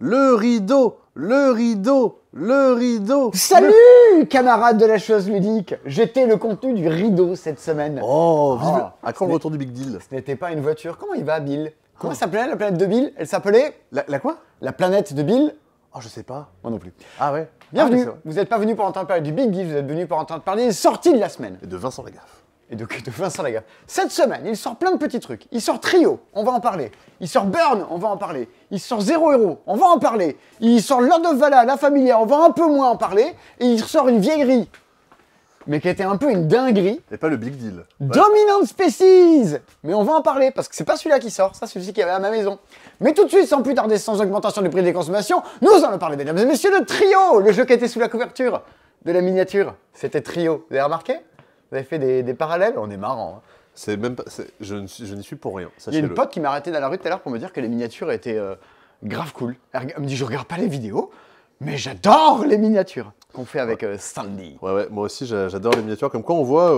le rideau, le rideau, le rideau. Salut, camarades de la chose ludique. J'étais le contenu du rideau cette semaine. Oh, vive. À quand ce le retour du Big Deal? Ce n'était pas une voiture. Comment il va, Bill? Comment s'appelait la planète de Bill? Elle s'appelait La quoi? la planète de Bill. Oh, je sais pas. Moi non plus. Ah ouais. Bienvenue. Ah, mais c'est vrai. Vous n'êtes pas venu pour entendre parler du Big Deal, vous êtes venu pour entendre parler des sorties de la semaine. Et de Vincent Lagaffe. Et de Vincent Lagaffe. Cette semaine, il sort plein de petits trucs. Il sort Trio, on va en parler. Il sort Burn, on va en parler. Il sort Zero Hero, on va en parler. Il sort Lord of Valhalla, La Familia, on va un peu moins en parler. Et il sort une vieillerie, mais qui était un peu une dinguerie. Et pas le Big Deal. Ouais. Dominant Species. Mais on va en parler, parce que c'est pas celui-là qui sort, ça c'est celui qui avait à ma maison. Mais tout de suite, sans plus tarder, sans augmentation du prix des consommations, nous allons parler, mesdames et messieurs, de Trio, le jeu qui était sous la couverture de la miniature. C'était Trio, vous avez remarqué? Vous avez fait des parallèles? On est marrant. Hein. C'est même pas. Je n'y suis pour rien. Il y a une pote qui m'a arrêté dans la rue tout à l'heure pour me dire que les miniatures étaient grave cool. Elle me dit, je regarde pas les vidéos, mais j'adore les miniatures qu'on fait avec Sandy. Ouais, moi aussi j'adore les miniatures. Comme quoi on voit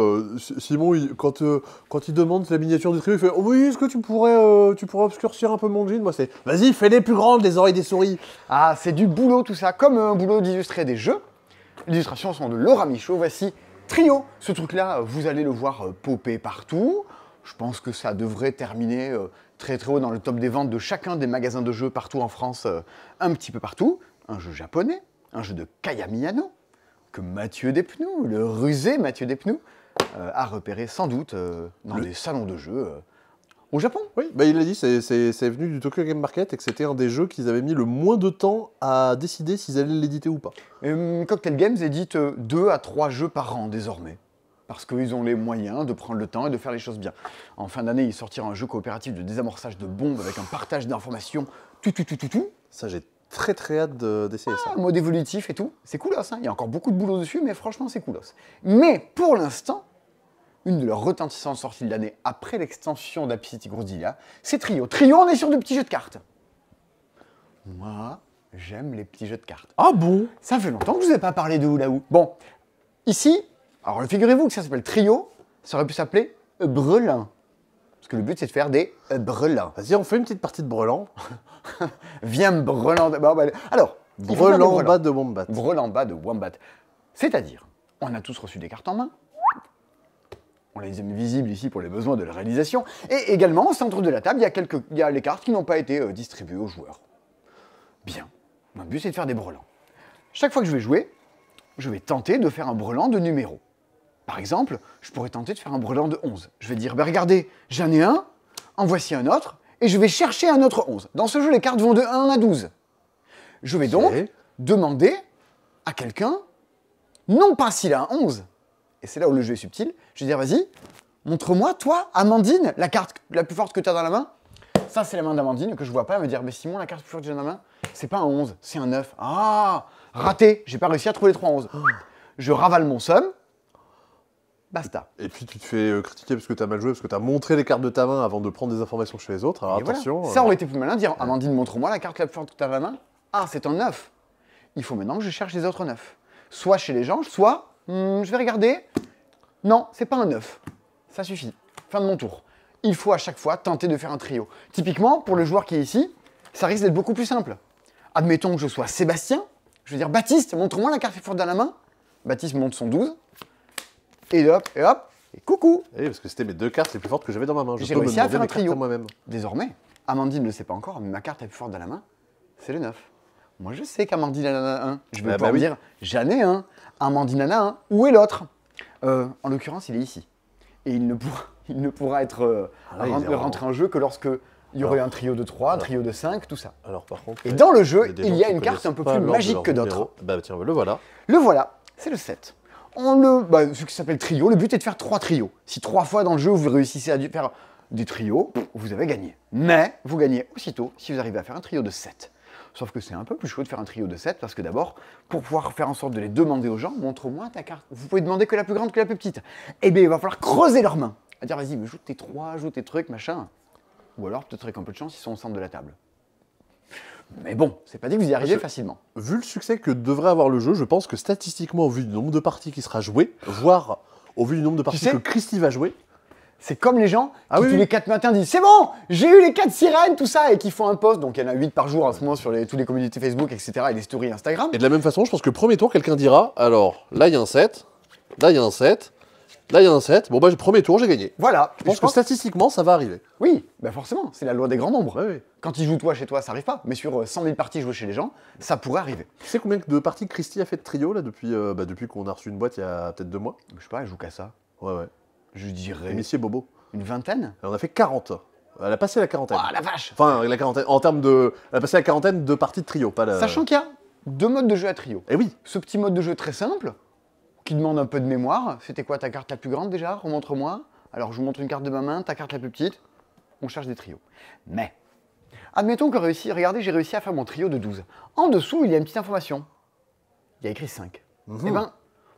Simon, quand il demande la miniature du trio, il fait oh, oui, est-ce que tu pourrais obscurcir un peu mon jean? Moi c'est vas-y, fais-les plus grandes, les oreilles des souris. Ah, c'est du boulot tout ça, comme un boulot d'illustrer des jeux. Les illustrations sont de Laura Michaud. Voici Trio. Ce truc-là, vous allez le voir popper partout. Je pense que ça devrait terminer très très haut dans le top des ventes de chacun des magasins de jeux partout en France, un petit peu partout. Un jeu japonais, un jeu de Kaya Miyano, que Mathieu Despnous, le rusé Mathieu Despnous, a repéré sans doute dans des salons de jeux au Japon. Oui, bah il a dit, c'est venu du Tokyo Game Market et que c'était un des jeux qu'ils avaient mis le moins de temps à décider s'ils allaient l'éditer ou pas. Cocktail Games édite 2 à 3 jeux par an désormais. Parce qu'ils ont les moyens de prendre le temps et de faire les choses bien. En fin d'année, ils sortiront un jeu coopératif de désamorçage de bombes avec un partage d'informations, tout. Ça, j'ai très très hâte d'essayer ça. Un mode évolutif et tout. C'est coolos, hein. Il y a encore beaucoup de boulot dessus, mais franchement, c'est coolos. Mais pour l'instant, une de leurs retentissantes sorties de l'année après l'extension d'Happy City Groovilla, c'est Trio. Trio, on est sur de petits jeux de cartes. Moi, j'aime les petits jeux de cartes. Ah bon? Ça fait longtemps que je vous ai pas parlé de Hula Hoop. Bon, ici, alors figurez-vous que ça s'appelle Trio, ça aurait pu s'appeler Brelin. Parce que le but, c'est de faire des brelins. Vas-y, on fait une petite partie de Brelan. Viens me brelan. Alors, Brelan bas de Wombat. Brelan bas de Wombat. C'est-à-dire, on a tous reçu des cartes en main. On les a mis visibles ici pour les besoins de la réalisation. Et également, au centre de la table, il y a les cartes qui n'ont pas été distribuées aux joueurs. Bien. Mon but, c'est de faire des brelans. Chaque fois que je vais jouer, je vais tenter de faire un brelan de numéros. Par exemple, je pourrais tenter de faire un brelan de 11. Je vais dire, ben regardez, j'en ai un, en voici un autre, et je vais chercher un autre 11. Dans ce jeu, les cartes vont de 1 à 12. Je vais donc demander à quelqu'un, non pas s'il a un 11, et c'est là où le jeu est subtil, je vais dire, vas-y, montre-moi, toi, Amandine, la carte la plus forte que tu as dans la main. Ça, c'est la main d'Amandine que je vois pas. Elle me dire, mais Simon, la carte la plus forte que j'ai dans la main, c'est pas un 11, c'est un 9. Ah, raté, j'ai pas réussi à trouver les 3 11. Je ravale mon somme. Basta. Et puis tu te fais critiquer parce que tu as mal joué, parce que tu as montré les cartes de ta main avant de prendre des informations chez les autres. Alors Et attention. Voilà. Ça aurait été plus malin de dire, Amandine, montre-moi la carte la plus forte que tu as dans la main. Ah, c'est un 9. Il faut maintenant que je cherche les autres 9. Soit chez les gens, soit, je vais regarder. Non, c'est pas un 9. Ça suffit. Fin de mon tour. Il faut à chaque fois tenter de faire un trio. Typiquement, pour le joueur qui est ici, ça risque d'être beaucoup plus simple. Admettons que je sois Sébastien. Je vais dire, Baptiste, montre-moi la carte la plus forte dans la main. Baptiste monte son 12. Et hop, et coucou. Oui, parce que c'était mes 2 cartes les plus fortes que j'avais dans ma main. J'ai réussi à faire un trio. Moi-même. Désormais, Amandine ne le sait pas encore, mais ma carte la plus forte dans la main, c'est le 9. Moi, je sais qu'Amandine en a un. Je vais pouvoir dire, j'en ai un. Amandine en a un. Où est l'autre? En l'occurrence, il est ici. Et il ne pourra être rentré en jeu que lorsque il y aurait un trio de 3, un trio de 5, tout ça. Alors par contre... Et dans le jeu, il y a une carte un peu plus magique que d'autres. Bah tiens, le voilà. Le voilà, c'est le 7. Ce qui s'appelle trio, le but est de faire 3 trios. Si 3 fois dans le jeu, vous réussissez à faire des trios, vous avez gagné. Mais vous gagnez aussitôt si vous arrivez à faire un trio de 7. Sauf que c'est un peu plus chaud de faire un trio de 7 parce que d'abord, pour pouvoir faire en sorte de les demander aux gens, montre-moi ta carte. Vous pouvez demander que la plus grande, que la plus petite. Eh bien, il va falloir creuser leurs mains. À dire, vas-y, joue tes 3, joue tes trucs, machin. Ou alors, peut-être avec un peu de chance, ils sont au centre de la table. Mais bon, c'est pas dit que vous y arrivez facilement. Vu le succès que devrait avoir le jeu, je pense que statistiquement, au vu du nombre de parties qui sera joué, voire au vu du nombre de parties que Christy va jouer... C'est comme les gens qui Ah oui, tous oui. les 4 matins disent c'est bon, j'ai eu les 4 sirènes, tout ça, et qui font un post. Donc il y en a 8 par jour en ce moment sur tous les communautés Facebook, etc. et les stories Instagram. Et de la même façon, je pense que le premier tour, quelqu'un dira, alors, là, il y a un 7, là, il y a un 7, là, il y a un 7. Bon, bah, premier tour, j'ai gagné. Voilà, Je pense que statistiquement, ça va arriver. Oui, bah forcément, c'est la loi des grands nombres. Ouais, ouais. Quand ils jouent toi chez toi, ça arrive pas. Mais sur 100 000 parties jouées chez les gens, ça pourrait arriver. Tu sais combien de parties Christy a fait de trio, là, depuis qu'on a reçu une boîte il y a peut-être 2 mois? Je sais pas, elle joue qu'à ça. Ouais, ouais. Je dirais Monsieur Bobo. une vingtaine. Elle en a fait 40. Elle a passé la quarantaine. Oh la vache! Enfin, la quarantaine, en termes de... Elle a passé la quarantaine de parties de trio, pas la... Sachant qu'il y a 2 modes de jeu à trio. Eh oui. Ce petit mode de jeu très simple, qui demande un peu de mémoire. C'était quoi ta carte la plus grande déjà? Remontre-moi. Alors je vous montre une carte de ma main, ta carte la plus petite. On cherche des trios. Mais, admettons que regardez, j'ai réussi à faire mon trio de 12. En dessous, il y a une petite information. Il y a écrit 5. Eh ben,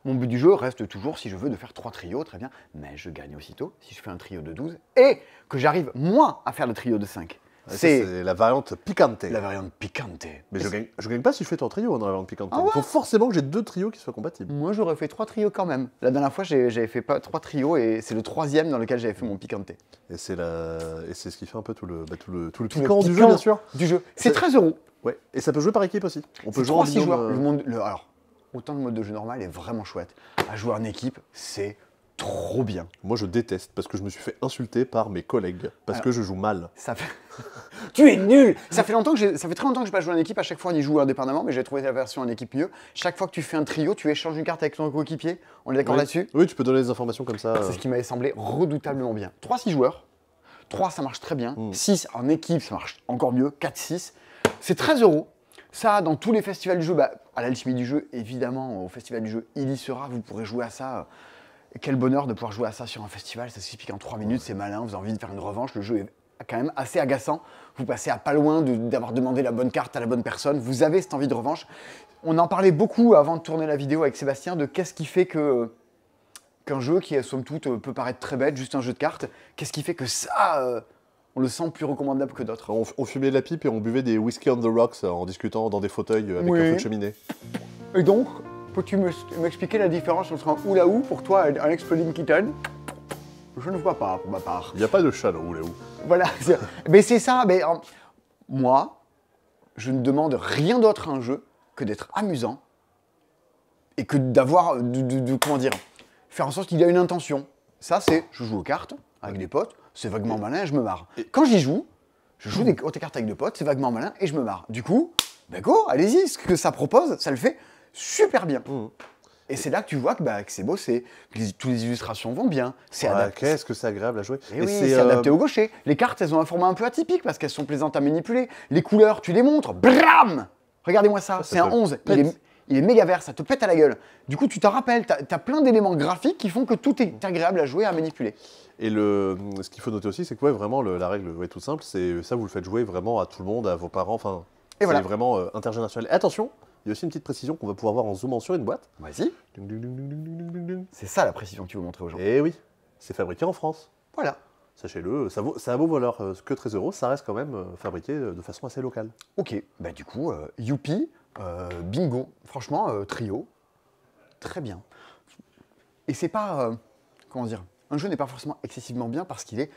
mon but du jeu reste toujours, si je veux, de faire 3 trios, très bien. Mais je gagne aussitôt si je fais un trio de 12. Et que j'arrive, moi, à faire le trio de 5. Ouais, ça, C'est la variante picante. la variante piquante. Mais je gagne pas si je fais ton trio dans la variante piquante. Ah ouais. Il faut forcément que j'ai 2 trios qui soient compatibles. Moi, j'aurais fait 3 trios quand même. La dernière fois, j'avais fait 3 trios et c'est le 3e dans lequel j'avais fait mon piquante. Et c'est ce qui fait un peu tout le Tout le piquant du jeu, piquant bien sûr. Du jeu. C'est 13 €. Ouais. Et ça peut jouer par équipe aussi. On peut C'est jouer en 3-6 binôme, joueurs. Alors, autant le mode de jeu normal est vraiment chouette. À jouer en équipe, c'est trop bien. Moi, je déteste parce que je me suis fait insulter par mes collègues parce que je joue mal. Ça fait... tu es nul! Ça fait très longtemps que j'ai pas joué en équipe. À chaque fois, on y joue indépendamment, mais j'ai trouvé la version en équipe mieux. Chaque fois que tu fais un trio, tu échanges une carte avec ton coéquipier. On est d'accord Oui. là-dessus? Oui, tu peux donner des informations comme ça. C'est ce qui m'avait semblé redoutablement bien. 3-6 joueurs. 3, ça marche très bien. 6 en équipe, ça marche encore mieux. 4-6. C'est 13 €. Ça, dans tous les festivals du jeu, à l'Alchimie du jeu, évidemment, au festival du jeu, il y sera. Vous pourrez jouer à ça. Quel bonheur de pouvoir jouer à ça sur un festival. Ça s'explique en 3 minutes, c'est malin. Vous avez envie de faire une revanche. Le jeu est quand même assez agaçant. Vous passez à pas loin d'avoir demandé la bonne carte à la bonne personne. Vous avez cette envie de revanche. On en parlait beaucoup avant de tourner la vidéo avec Sébastien de qu'est-ce qui fait qu'un jeu qui, somme toute, peut paraître très bête, juste un jeu de cartes, qu'est-ce qui fait que ça, on le sent plus recommandable que d'autres. On fumait la pipe et on buvait des whisky on the rocks en discutant dans des fauteuils avec Oui. un feu de cheminée. Et donc, peux-tu m'expliquer la différence entre un hula hoop pour toi et un Exploding Kitten? Je ne vois pas, pour ma part. Il n'y a pas de chat là où. Voilà. Mais c'est ça. Mais, moi, je ne demande rien d'autre à un jeu que d'être amusant et que d'avoir, comment dire, faire en sorte qu'il y a une intention. Ça, c'est, je joue aux cartes avec des potes, c'est vaguement malin et je me marre. Quand j'y joue, je joue des cartes avec des potes, c'est vaguement malin et je me marre. Du coup, go, allez-y, ce que ça propose, ça le fait super bien. Et c'est là que tu vois que c'est beau, toutes les illustrations vont bien. C'est adapté. Qu'est-ce que c'est agréable à jouer. Et oui, c'est adapté au gaucher. Les cartes, elles ont un format un peu atypique parce qu'elles sont plaisantes à manipuler. Les couleurs, tu les montres, bram! Regardez-moi ça, c'est un 11. Il est méga vert, ça te pète à la gueule. Du coup, tu t'en rappelles, t'as plein d'éléments graphiques qui font que tout est agréable à jouer, à manipuler. Et ce qu'il faut noter aussi, c'est que vraiment, la règle est toute simple, c'est ça, vous le faites jouer vraiment à tout le monde, à vos parents, enfin, c'est voilà. vraiment intergénérationnel. Et attention, il y a aussi une petite précision qu'on va pouvoir voir en zoomant sur une boîte. Vas-y. C'est ça la précision que tu veux montrer aux gens. Et oui, c'est fabriqué en France. Voilà. Sachez-le, ça a beau valoir que 13 €, ça reste quand même fabriqué de façon assez locale. Ok, du coup, youpi, bingo, franchement, trio, très bien. Et c'est pas, comment dire, un jeu n'est pas forcément excessivement bien parce qu'il est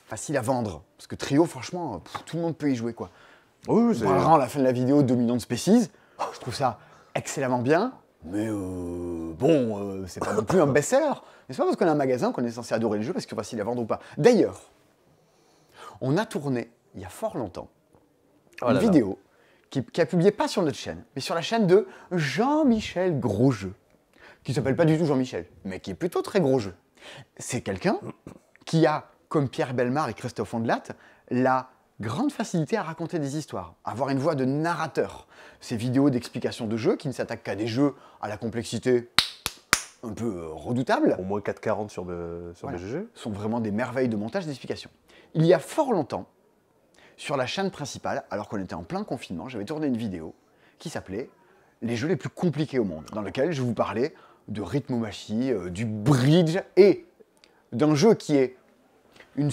facile à vendre. Parce que trio, franchement, tout le monde peut y jouer, quoi. Oui, On parlera à la fin de la vidéo de Dominant Species. Je trouve ça excellemment bien, mais c'est pas non plus un best-seller. Mais c'est pas parce qu'on a un magasin qu'on est censé adorer le jeu parce qu'il est facile à vendre ou pas. D'ailleurs, on a tourné, il y a fort longtemps, une vidéo qui a publié pas sur notre chaîne, mais sur la chaîne de Jean-Michel Grosjeu, qui s'appelle pas du tout Jean-Michel, mais qui est plutôt très gros jeu. C'est quelqu'un qui a, comme Pierre Bellemare et Christophe Ondelat, la grande facilité à raconter des histoires, avoir une voix de narrateur. Ces vidéos d'explication de jeux qui ne s'attaquent qu'à des jeux à la complexité un peu redoutable, au moins 4,40 sur BGG, sont vraiment des merveilles de montage et d'explication. Il y a fort longtemps, sur la chaîne principale, alors qu'on était en plein confinement, j'avais tourné une vidéo qui s'appelait « Les jeux les plus compliqués au monde », dans lequel je vous parlais de Rhythmomachi, du bridge et d'un jeu qui est une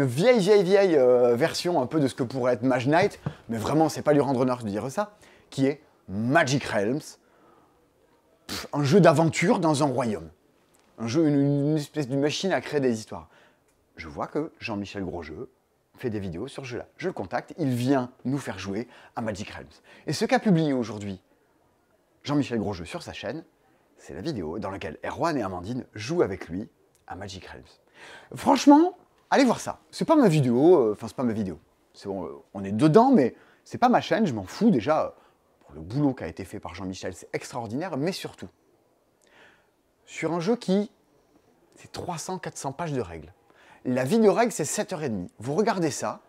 vieille version un peu de ce que pourrait être Mage Knight, mais vraiment, c'est pas lui rendre honneur de dire ça, qui est Magic Realms, un jeu d'aventure dans un royaume. Un jeu, une espèce de machine à créer des histoires. je vois que Jean-Michel Grosjeu fait des vidéos sur ce jeu-là. Je le contacte, il vient nous faire jouer à Magic Realms. Et ce qu'a publié aujourd'hui Jean-Michel Grosjeu sur sa chaîne, c'est la vidéo dans laquelle Erwan et Amandine jouent avec lui à Magic Realms. Franchement, allez voir ça. C'est pas ma vidéo, c'est pas ma vidéo. C'est bon, on est dedans, mais c'est pas ma chaîne, je m'en fous déjà. Pour le boulot qui a été fait par Jean-Michel, c'est extraordinaire, mais surtout, sur un jeu qui, c'est 300-400 pages de règles. La vie de règles, c'est 7h30. Vous regardez ça,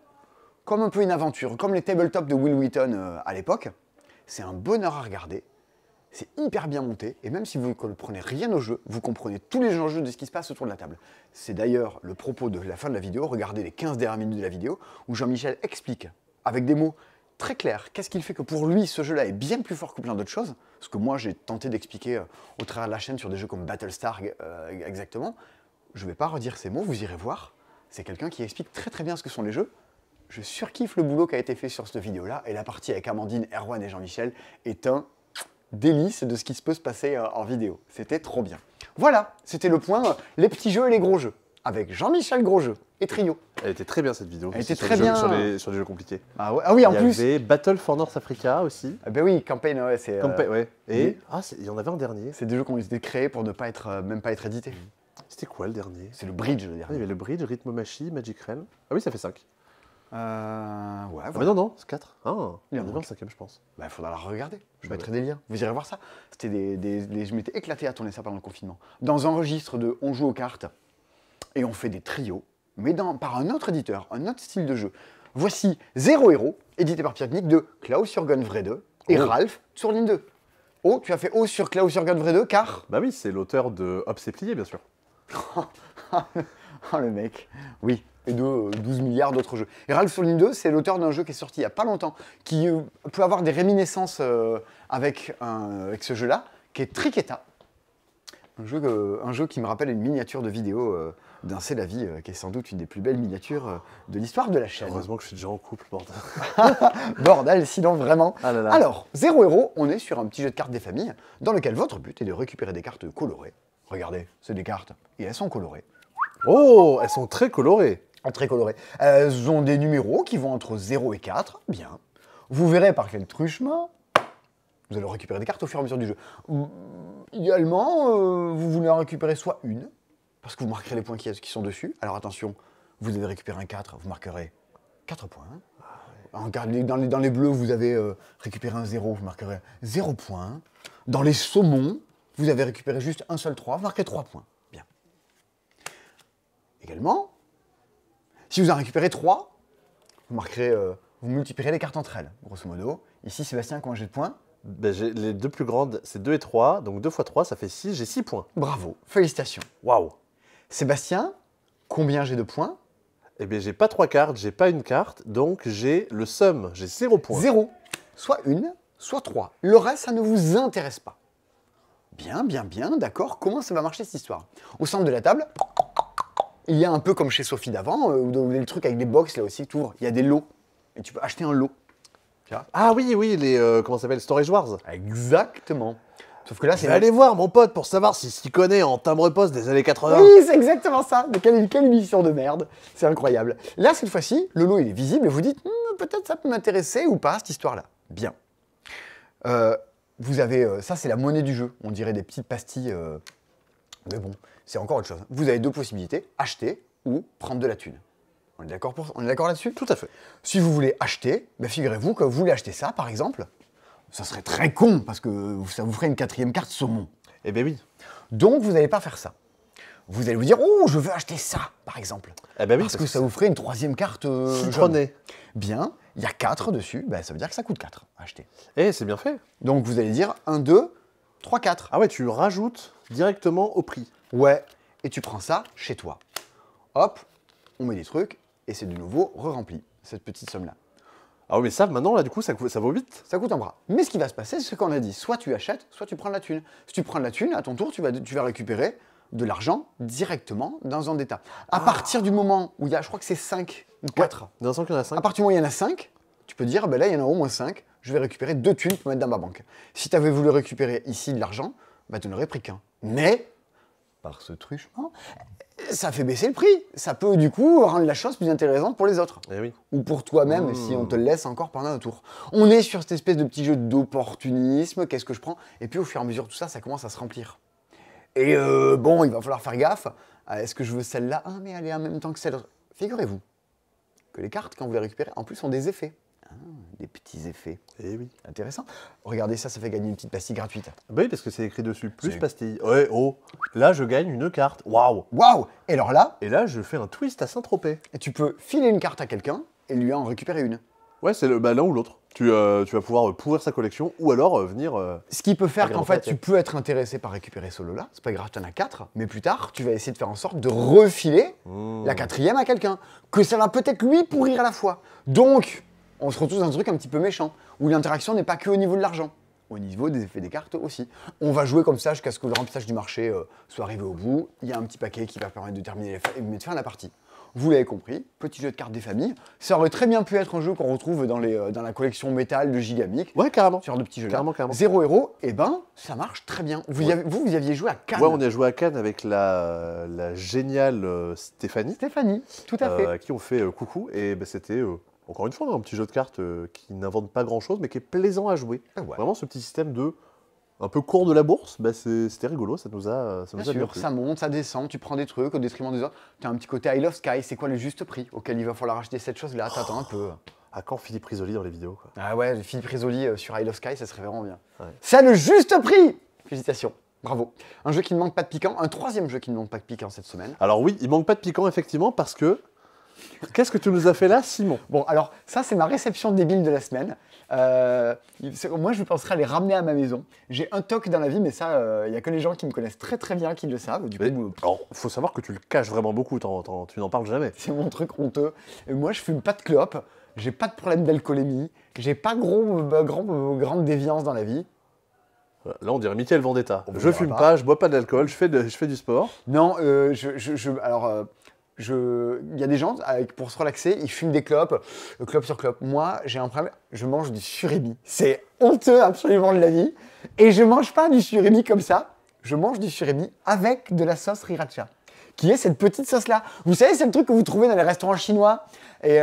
comme un peu une aventure, comme les tabletops de Will Wheaton à l'époque. C'est un bonheur à regarder. C'est hyper bien monté, et même si vous ne comprenez rien au jeu, vous comprenez tous les enjeux de ce qui se passe autour de la table. C'est d'ailleurs le propos de la fin de la vidéo, regardez les 15 dernières minutes de la vidéo, où Jean-Michel explique, avec des mots très clairs, qu'est-ce qu'il fait que pour lui, ce jeu-là est bien plus fort que plein d'autres choses, ce que moi j'ai tenté d'expliquer au travers de la chaîne sur des jeux comme Battlestar exactement. Je ne vais pas redire ces mots, vous irez voir. C'est quelqu'un qui explique très très bien ce que sont les jeux. Je surkiffe le boulot qui a été fait sur cette vidéo-là, et la partie avec Amandine, Erwan et Jean-Michel est un délice de ce qui se peut se passer en vidéo. C'était trop bien. Voilà, c'était le point les petits jeux et les gros jeux, avec Jean-Michel Grosjeu et Trio. Elle était très bien cette vidéo. Elle était sur très les bien. Sur les jeux compliqués. Ah, ouais. Ah oui, en plus. Il y avait Battle for North Africa aussi. Ah ben oui, Campaign, ouais, c'est. Ouais. Et oui. il y en avait un dernier. C'est des jeux qui ont été créés pour ne pas être, même pas être édités. C'était quoi le dernier? C'est le Bridge, le Il y dernier. avait le Bridge, Rhythmomachi, Magic Realm. Ah oui, ça fait 5. Ouais, Ah voilà. mais non, c'est 4. Ah, Il il y en en avait manque. un cinquième, je pense. Bah, il faudra la regarder. Je Bah mettrai des liens. Vous irez voir ça. C'était je m'étais éclaté à tourner ça pendant le confinement. Dans un registre de on joue aux cartes et on fait des trios, mais par un autre éditeur, un autre style de jeu. Voici Zéro Héros, édité par Pierre Knick, de Klaus-Jürgen Wrede et Ralph Zurlin 2. Oh, tu as fait O sur Klaus-Jürgen Wrede car Bah oui, c'est l'auteur de Hop, c'est plié, bien sûr. Oh le mec, oui, et de 12 milliards d'autres jeux. Et Ralph Zurlin 2, c'est l'auteur d'un jeu qui est sorti il n'y a pas longtemps, qui peut avoir des réminiscences avec ce jeu-là, qui est Triqueta. Un jeu qui me rappelle une miniature de vidéo d'un C'est la vie, qui est sans doute une des plus belles miniatures de l'histoire de la chaîne. Heureusement que je suis déjà en couple, bordel. Bordel, sinon vraiment. Ah là là. Alors, Zéro Héros, on est sur un petit jeu de cartes des familles, dans lequel votre but est de récupérer des cartes colorées. Regardez, c'est des cartes, et elles sont colorées. Oh, elles sont très colorées. Très colorées. Elles ont des numéros qui vont entre 0 et 4, bien. Vous verrez par quel truchement. Vous allez récupérer des cartes au fur et à mesure du jeu. Idéalement, vous voulez en récupérer soit une, parce que vous marquerez les points qui sont dessus. Alors attention, vous avez récupéré un 4, vous marquerez 4 points. Dans les bleus, vous avez récupéré un 0, vous marquerez 0 points. Dans les saumons, vous avez récupéré juste un seul 3, vous marquerez 3 points. Bien. Également, si vous en récupérez 3, vous multiplierez les cartes entre elles, grosso modo. Ici, Sébastien, combien j'ai de points? Ben, les deux plus grandes, c'est 2 et 3, donc 2 x 3, ça fait 6, j'ai 6 points. Bravo, félicitations. Waouh. Sébastien, combien j'ai de points? Eh bien, j'ai pas 3 cartes, j'ai pas une carte, donc j'ai le sum, j'ai 0 points. 0. Soit une, soit 3. Le reste, ça ne vous intéresse pas. Bien, d'accord. Comment ça va marcher cette histoire? Au centre de la table, il y a un peu comme chez Sophie d'avant, où vous avez le truc avec des box là aussi, tu ouvres, il y a des lots. Et tu peux acheter un lot. Tu vois? Ah oui, les comment ça s'appelle, Storage Wars. Exactement. Sauf que là, c'est... Allez voir mon pote pour savoir s'il s'y connaît en timbre-poste des années 80. Oui, c'est exactement ça. Mais quelle émission de merde. C'est incroyable. Là, cette fois-ci, le lot, il est visible et vous dites, peut-être ça peut m'intéresser ou pas, cette histoire-là. Bien. Vous avez... ça, c'est la monnaie du jeu. On dirait des petites pastilles. Mais bon, c'est encore autre chose. Vous avez deux possibilités. Acheter ou prendre de la thune. On est d'accord là-dessus? Tout à fait. Si vous voulez acheter, ben figurez-vous que vous voulez acheter ça, par exemple. Ça serait très con, parce que ça vous ferait une 4e carte saumon. Eh bien oui. Donc, vous n'allez pas faire ça. Vous allez vous dire, oh, je veux acheter ça, par exemple. Eh ben oui, parce que ça vous ferait une 3e carte citronné. Bien, il y a 4 dessus, ben, ça veut dire que ça coûte 4 à acheter. Eh, c'est bien fait. Donc, vous allez dire 1, 2, 3, 4. Ah ouais, tu rajoutes directement au prix. Ouais, et tu prends ça chez toi. Hop, on met des trucs, et c'est de nouveau re-rempli, cette petite somme-là. Ah oui, mais ça, maintenant, là, du coup, ça vaut vite. Ça coûte un bras. Mais ce qui va se passer, c'est ce qu'on a dit. Soit tu achètes, soit tu prends de la thune. Si tu prends de la thune, à ton tour, tu vas récupérer de l'argent directement dans un d'état. À partir du moment où il y a, je crois que c'est 5 ou 4. Ouais, dans un sens qu'il y en a 5. À partir du moment où il y en a 5, tu peux dire, ben là, il y en a au moins 5. Je vais récupérer 2 thunes pour mettre dans ma banque. Si tu avais voulu récupérer ici de l'argent, ben, tu n'aurais pris qu'un. Mais, par ce truchement, ça fait baisser le prix. Ça peut du coup rendre la chose plus intéressante pour les autres. Eh oui. Ou pour toi-même, si on te le laisse encore pendant un tour. On est sur cette espèce de petit jeu d'opportunisme, qu'est-ce que je prends? Et puis au fur et à mesure, tout ça, ça commence à se remplir. Et bon, il va falloir faire gaffe. Est-ce que je veux celle-là? Ah, mais elle est en même temps que celle. Figurez-vous que les cartes, quand vous les récupérez, en plus, ont des effets. Ah, des petits effets. Eh oui. Intéressant. Regardez ça, ça fait gagner une petite pastille gratuite. Bah oui, parce que c'est écrit dessus, plus C'est- pastille. Ouais, oh, là je gagne une carte. Waouh. Waouh! Et alors là, Et là je fais un twist à Saint-Tropez. tu peux filer une carte à quelqu'un et lui en récupérer une. Ouais, c'est l'un ou l'autre. Tu vas pouvoir pourrir sa collection ou alors venir. Ce qui peut faire qu'en Regarde fait, pas, tu peux être intéressé par récupérer ce lot-là. C'est pas grave, tu en as 4. Mais plus tard, tu vas essayer de faire en sorte de refiler la 4e à quelqu'un. Que ça va peut-être lui pourrir à la fois. Donc, on se retrouve dans un truc un petit peu méchant. Où l'interaction n'est pas que au niveau de l'argent. Au niveau des effets des cartes aussi. On va jouer comme ça jusqu'à ce que le remplissage du marché soit arrivé au bout. Il y a un petit paquet qui va permettre de terminer et de mettre fin à la partie. Vous l'avez compris, petit jeu de cartes des familles. Ça aurait très bien pu être un jeu qu'on retrouve dans la collection métal de Gigamic. Ouais, carrément. Ce genre de petits jeux-là. Carrément. 0 héros, et ben, ça marche très bien. Vous y aviez joué à Cannes. Ouais, on y a joué à Cannes avec la géniale Stéphanie, Stéphanie, tout à fait. à qui on fait coucou. Et bah, c'était, encore une fois, un petit jeu de cartes qui n'invente pas grand-chose, mais qui est plaisant à jouer. Ah ouais. Vraiment, ce petit système de un peu court de la bourse, bah, c'était rigolo, ça nous a Bien bien sûr, plu. ça monte, ça descend, tu prends des trucs au détriment des autres. Tu as un petit côté I Love Sky, c'est quoi le juste prix auquel il va falloir acheter cette chose-là? T'attends un peu. À quand Philippe Risoli dans les vidéos, quoi. Ah ouais, Philippe Risoli sur I Love Sky, ça serait vraiment bien. Ouais. C'est le juste prix! Félicitations, bravo. Un jeu qui ne manque pas de piquant, un troisième jeu qui ne manque pas de piquant cette semaine. Alors oui, il manque pas de piquant, effectivement, parce que... Qu'est-ce que tu nous as fait là, Simon? Bon, alors, ça, c'est ma réception débile de la semaine. Moi, je penserais à les ramener à ma maison. J'ai un toc dans la vie, mais ça, il n'y a que les gens qui me connaissent très très bien qui le savent. Du coup, Alors, faut savoir que tu le caches vraiment beaucoup, tu n'en parles jamais. c'est mon truc honteux. Et moi, je fume pas de clope, j'ai pas de problème d'alcoolémie, j'ai pas grande déviance dans la vie. Là, on dirait Michael Vendetta. On Je verra fume pas. pas, je bois pas d'alcool, je fais du sport. Non, il y a des gens, pour se relaxer, ils fument des clopes, clope sur clope. Moi, j'ai un problème, je mange du surimi. C'est honteux absolument de la vie. Et je mange pas du surimi comme ça, je mange du surimi avec de la sauce sriracha, qui est cette petite sauce-là. Vous savez, c'est le truc que vous trouvez dans les restaurants chinois, et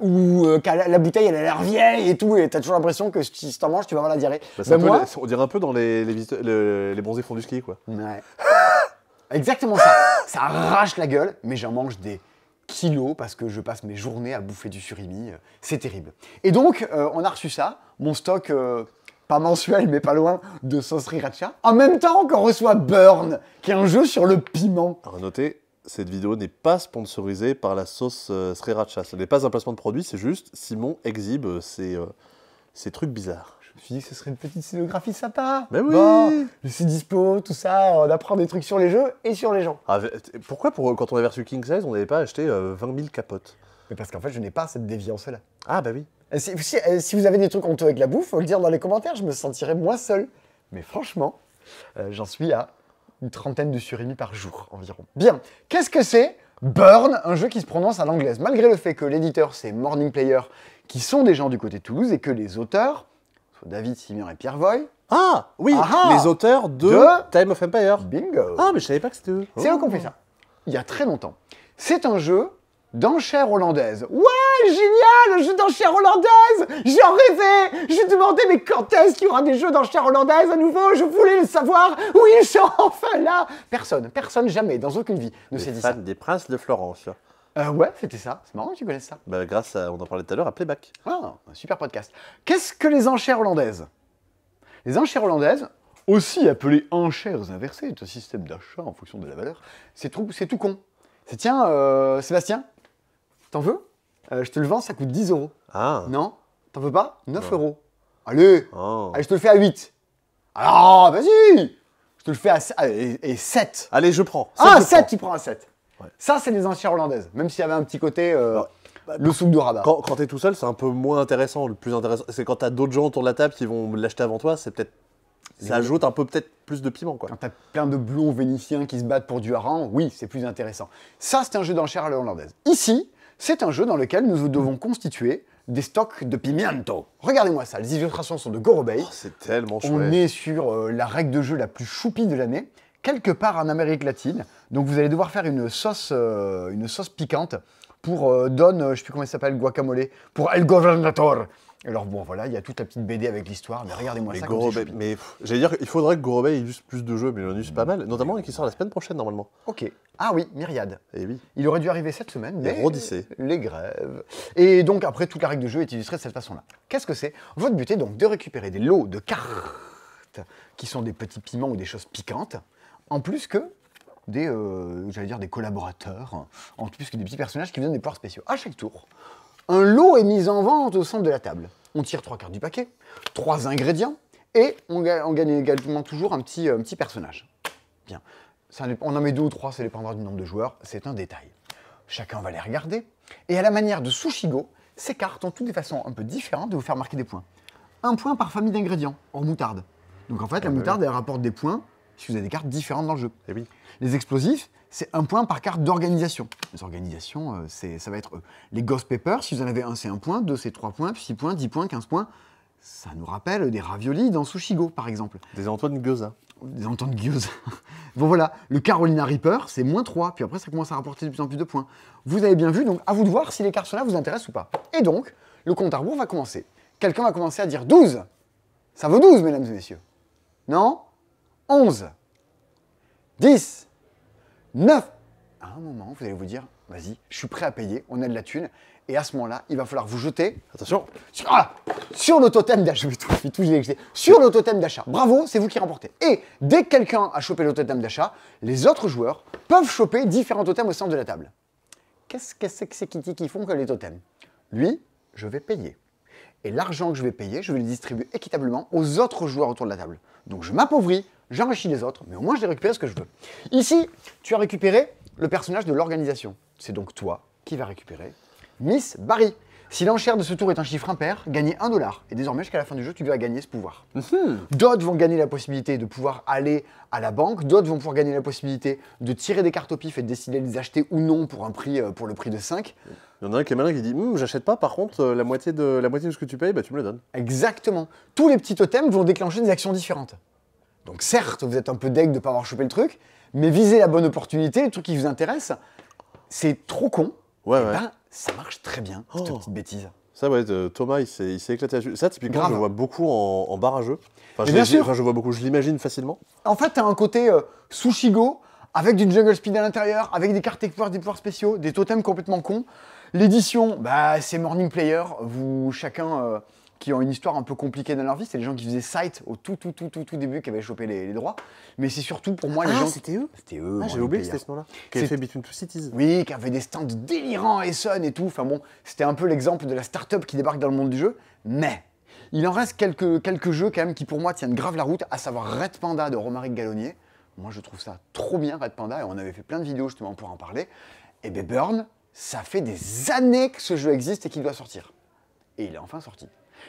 où la bouteille, elle a l'air vieille et tout, et t'as toujours l'impression que si t'en manges, tu vas avoir la diarrhée. Bah, c'est Ben un peu moi, on dirait un peu dans les bronzés font du ski, quoi. ouais. Exactement ça. Ça arrache la gueule, mais j'en mange des kilos parce que je passe mes journées à bouffer du surimi. C'est terrible. Et donc, on a reçu ça, mon stock, pas mensuel, mais pas loin, de sauce sriracha. En même temps qu'on reçoit Burn, qui est un jeu sur le piment. Alors, notez, cette vidéo n'est pas sponsorisée par la sauce Sriracha. Ce n'est pas un placement de produit, c'est juste Simon exhibe ces trucs bizarres. Je me suis dit que ce serait une petite scénographie sympa. Mais oui. Bon, je suis dispo, tout ça, on apprend des trucs sur les jeux et sur les gens. Ah, pourquoi, quand on avait reçu King Size, on n'avait pas acheté 20 000 capotes? Mais parce qu'en fait, je n'ai pas cette déviance-là. Ah, bah oui. Si vous avez des trucs honteux avec la bouffe, faut le dire dans les commentaires, je me sentirais moins seul. Mais franchement, j'en suis à une trentaine de surimi par jour environ. Bien, qu'est-ce que c'est Burn, un jeu qui se prononce à l'anglaise, malgré le fait que l'éditeur c'est Morning Player, qui sont des gens du côté de Toulouse, et que les auteurs, soit David Simian et Pierre Voy, Ah, oui, Ah, les auteurs de Time of Empire. bingo, Ah, mais je savais pas que c'était eux. c'est eux qui ont fait ça. Il y a très longtemps. C'est un jeu d'enchères hollandaises. Ouais, génial, un jeu d'enchères hollandaises. J'en rêvais. Je me demandais, mais quand est-ce qu'il y aura des jeux d'enchères hollandaises à nouveau? Je voulais le savoir. Oui, ils sont enfin là. Personne, jamais, dans aucune vie, ne s'est Les dit fans ça. des Princes de Florence. Ouais, c'était ça. C'est marrant que tu connaisses ça. Bah, grâce à, on en parlait tout à l'heure, à Playback. Ah, un super podcast. Qu'est-ce que les enchères hollandaises? Les enchères hollandaises, aussi appelées enchères inversées, c'est un système d'achat en fonction de la valeur, c'est tout con. C'est tiens, Sébastien, t'en veux? Je te le vends, ça coûte 10 euros. Ah. Non? T'en veux pas? 9 Non. euros. Allez, Oh. allez, je te le fais à 8. Alors, vas-y! Je te le fais et 7. Allez, je prends. Ah, je 7, prends. tu prends un 7. Ouais. Ça, c'est les enchères hollandaises. Même s'il y avait un petit côté le souk de rabat. Quand t'es tout seul, c'est un peu moins intéressant. Le plus intéressant, c'est quand t'as d'autres gens autour de la table qui vont l'acheter avant toi, c'est peut-être. Ça ajoute un peu peut-être plus de piment, quoi. Quand t'as plein de blonds vénitiens qui se battent pour du hareng, oui, c'est plus intéressant. Ça, c'est un jeu d'enchères à la hollandaise. Ici, c'est un jeu dans lequel nous devons constituer des stocks de pimiento. Regardez-moi ça, les illustrations sont de Gorobei. Oh, c'est tellement chouette. On est sur la règle de jeu la plus choupie de l'année. quelque part en Amérique latine. Donc vous allez devoir faire une sauce piquante pour Don, je sais plus comment il s'appelle, guacamole, pour El Gobernador. Alors bon, voilà, il y a toute la petite BD avec l'histoire, mais regardez-moi ça comme c'est choupi. Mais j'allais dire, il faudrait que Gorobei illustre plus de jeux, mais il en illustre pas mal, notamment qui sort la semaine prochaine normalement. Ok. Ah oui, Myriade. Et oui. Il aurait dû arriver cette semaine, mais Rodissé. les grèves. Et donc après, toute la règle du jeu est illustrée de cette façon-là. Qu'est-ce que c'est? Votre but est donc de récupérer des lots de cartes qui sont des petits piments ou des choses piquantes, en plus que des, j'allais dire des collaborateurs, en plus que des petits personnages qui vous donnent des pouvoirs spéciaux. À chaque tour, un lot est mis en vente au centre de la table. On tire 3 cartes du paquet, 3 ingrédients, et on gagne également toujours un petit personnage. Bien. On en met 2 ou 3, ça dépendra du nombre de joueurs, c'est un détail. Chacun va les regarder, et à la manière de Sushigo, ces cartes ont toutes des façons un peu différentes de vous faire marquer des points. Un point par famille d'ingrédients, hors moutarde. Donc en fait, la moutarde, elle rapporte des points si vous avez des cartes différentes dans le jeu. Et oui. Les explosifs, c'est 1 point par carte d'organisation. Les organisations, ça va être eux. Les Ghost Pepper, si vous en avez 1, c'est 1 point, 2, c'est 3 points, puis 6 points, 10 points, 15 points. Ça nous rappelle des raviolis dans Sushigo, par exemple. Des Antoine Gyoza. Des Antoine Gyoza. Bon voilà, le Carolina Reaper, c'est -3, puis après ça commence à rapporter de plus en plus de points. Vous avez bien vu, donc à vous de voir si les cartes sont là vous intéressent ou pas. Et donc, le compte à rebours va commencer. Quelqu'un va commencer à dire 12. Ça vaut 12, mesdames et messieurs. Non 11. 10. 9. À un moment, vous allez vous dire, vas-y, je suis prêt à payer, on a de la thune. Et à ce moment-là, il va falloir vous jeter. Attention. Sur le totem d'achat. Sur le totem d'achat. Bravo, c'est vous qui remportez. Et dès que quelqu'un a chopé le totem d'achat, les autres joueurs peuvent choper différents totems au centre de la table. Qu'est-ce que c'est que ces kitty qui font que les totems? Lui, je vais payer. Et l'argent que je vais payer, je vais le distribuer équitablement aux autres joueurs autour de la table. Donc je m'appauvris, j'enrichis les autres, mais au moins je récupère ce que je veux. Ici, tu as récupéré le personnage de l'organisation. C'est donc toi qui vas récupérer Miss Barry. Si l'enchère de ce tour est un chiffre impair, gagnez 1 $. Et désormais, jusqu'à la fin du jeu, tu vas gagner ce pouvoir. D'autres vont gagner la possibilité de pouvoir aller à la banque. D'autres vont pouvoir gagner la possibilité de tirer des cartes au pif et de décider de les acheter ou non pour le prix de 5. Il y en a un qui est malin qui dit j'achète pas, par contre, la moitié de ce que tu payes, bah, tu me le donnes. Exactement. Tous les petits totems vont déclencher des actions différentes. Donc certes, vous êtes un peu deg de ne pas avoir chopé le truc, mais visez la bonne opportunité, le truc qui vous intéresse. C'est trop con. Ouais, et ouais. ben, ça marche très bien, cette petite bêtise. Ça, ouais, Thomas, il s'est éclaté là-dessus. Ça, typiquement, Grave. je le vois beaucoup en bar à jeu. Enfin, Mais bien sûr. je vois beaucoup, je l'imagine facilement. En fait, tu as un côté Sushigo, avec du Jungle Speed à l'intérieur, avec des cartes des pouvoirs spéciaux, des totems complètement cons. L'édition, bah, c'est Morning Player. Vous, chacun qui ont une histoire un peu compliquée dans leur vie, c'est les gens qui faisaient Sight au tout début, qui avaient chopé les droits. Mais c'est surtout pour moi les gens. C'était eux. C'était eux. J'ai oublié que c'était ce nom-là. Qui avait fait Between Two Cities. Oui, qui avait des stands délirants à Essen et tout. Enfin bon, c'était un peu l'exemple de la start-up qui débarque dans le monde du jeu. Mais il en reste quelques jeux quand même qui pour moi tiennent grave la route, à savoir Red Panda de Romaric Gallonier. Moi je trouve ça trop bien Red Panda et on avait fait plein de vidéos justement pour en parler. Et ben Burn, ça fait des années que ce jeu existe et qu'il doit sortir. Et il est enfin sorti.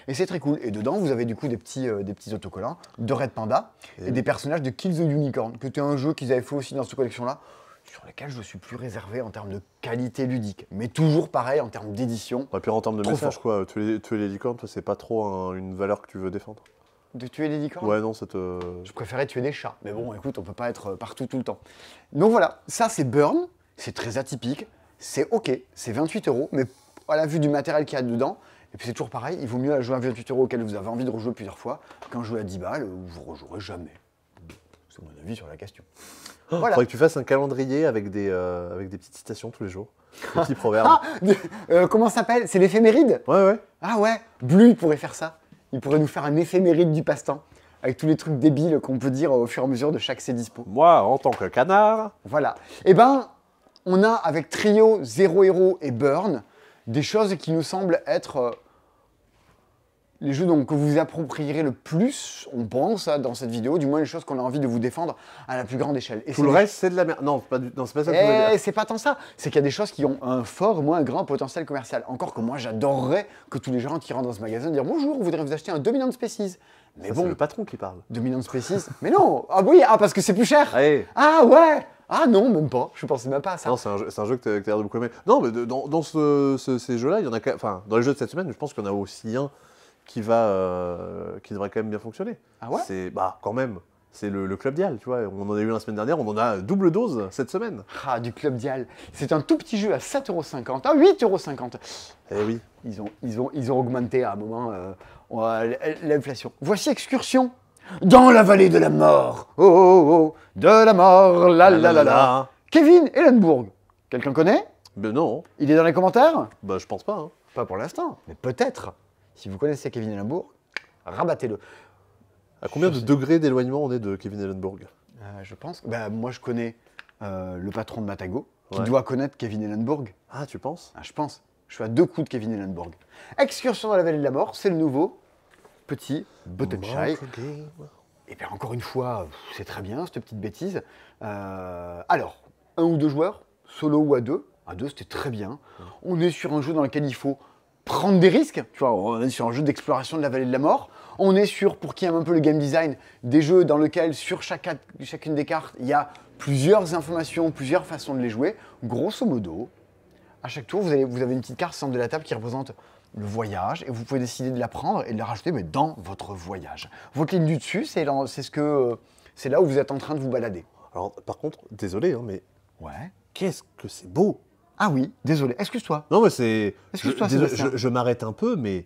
Et c'est très cool. Et dedans, vous avez du coup des petits autocollants de Red Panda et des personnages de Kill the Unicorn, que était un jeu qu'ils avaient fait aussi dans cette collection-là, sur lequel je suis plus réservé en termes de qualité ludique. Mais toujours pareil en termes d'édition. Et puis en termes de Trop message, fort. quoi. Tuer les licornes, toi, c'est pas trop une valeur que tu veux défendre. De tuer les licornes? Ouais, non, ça te. Je préférais tuer des chats. Mais bon, écoute, on peut pas être partout tout le temps. Donc voilà, ça c'est Burn. C'est très atypique. C'est ok. C'est 28 €. Mais à la vue du matériel qu'il y a dedans, et puis c'est toujours pareil, il vaut mieux jouer à 28 € auquel vous avez envie de rejouer plusieurs fois qu'un jeu à 10 balles où vous rejouerez jamais. C'est mon avis sur la question. Voilà. Faudrait que tu fasses un calendrier avec des petites citations tous les jours. Des petits proverbes. Comment ça s'appelle? C'est l'éphéméride? Ouais, ouais. Ah ouais, Blue il pourrait faire ça. Il pourrait nous faire un éphéméride du passe-temps. Avec tous les trucs débiles qu'on peut dire au fur et à mesure de chaque dispo. Moi, en tant que canard. Voilà. Et ben, on a avec Trio, Zero Hero et Burn, des choses qui nous semblent être les jeux donc, que vous vous approprierez le plus, on pense, dans cette vidéo, du moins les choses qu'on a envie de vous défendre à la plus grande échelle. Et Tout le reste, c'est de la merde. Non, c'est pas ça que je voulais dire. c'est pas tant ça. C'est qu'il y a des choses qui ont un fort, moins grand potentiel commercial. Encore que moi, j'adorerais que tous les gens qui rentrent dans ce magasin disent « Bonjour, on voudrait vous acheter un 2 millions de Species ». Mais Ça, bon, c'est le patron qui parle. 2 millions de Species. Mais non. Ah oui, parce que c'est plus cher. Allez. Ah ouais. Ah non, même pas. Je pensais même pas à ça. Non, c'est un jeu que tu as l'air de beaucoup aimer. Non, mais dans ces jeux-là, il y en a. Enfin, dans les jeux de cette semaine, je pense qu'il y en a aussi un qui devrait quand même bien fonctionner. Ah ouais? C'est quand même. C'est le Club Dial, tu vois. On en a eu la semaine dernière, on en a double dose cette semaine. Ah, du Club Dial. C'est un tout petit jeu à 7,50 €, à 8,50 €. Eh oui. Ils ont augmenté à un moment l'inflation. Voici Excursion dans la vallée de la mort. Oh, oh, oh, de la mort, la la la la. Kevin Ellenbourg. Quelqu'un connaît? Ben non, Il est dans les commentaires? bah je pense pas. Hein. Pas pour l'instant, mais peut-être. Si vous connaissez Kevin Ellenbourg, rabattez-le. À combien de degrés d'éloignement on est de Kevin Ellenbourg? Je pense. Moi, je connais le patron de Matago, qui Ouais. doit connaître Kevin Ellenbourg. Ah, tu penses? Je pense. Je suis à 2 coups de Kevin Ellenbourg. Excursion dans la vallée de la mort, c'est le nouveau petit Buttonshire. Et bien encore une fois, c'est très bien cette petite bêtise. Alors, 1 ou 2 joueurs, solo ou à 2. À 2, c'était très bien. On est sur un jeu dans lequel il faut prendre des risques. Tu vois, on est sur un jeu d'exploration de la vallée de la mort. On est sur, pour qui aime un peu le game design, des jeux dans lesquels sur chacune des cartes, il y a plusieurs informations, plusieurs façons de les jouer. Grosso modo, à chaque tour, vous avez une petite carte centre de la table qui représente le voyage et vous pouvez décider de la prendre et de la rajouter mais dans votre voyage. Votre ligne du dessus, c'est là où vous êtes en train de vous balader. Alors, par contre, désolé, hein, mais Ouais. qu'est-ce que c'est beau! Ah oui, désolé, excuse-toi. Non, mais c'est. Excuse-toi, désolé, Sébastien. je m'arrête un peu, mais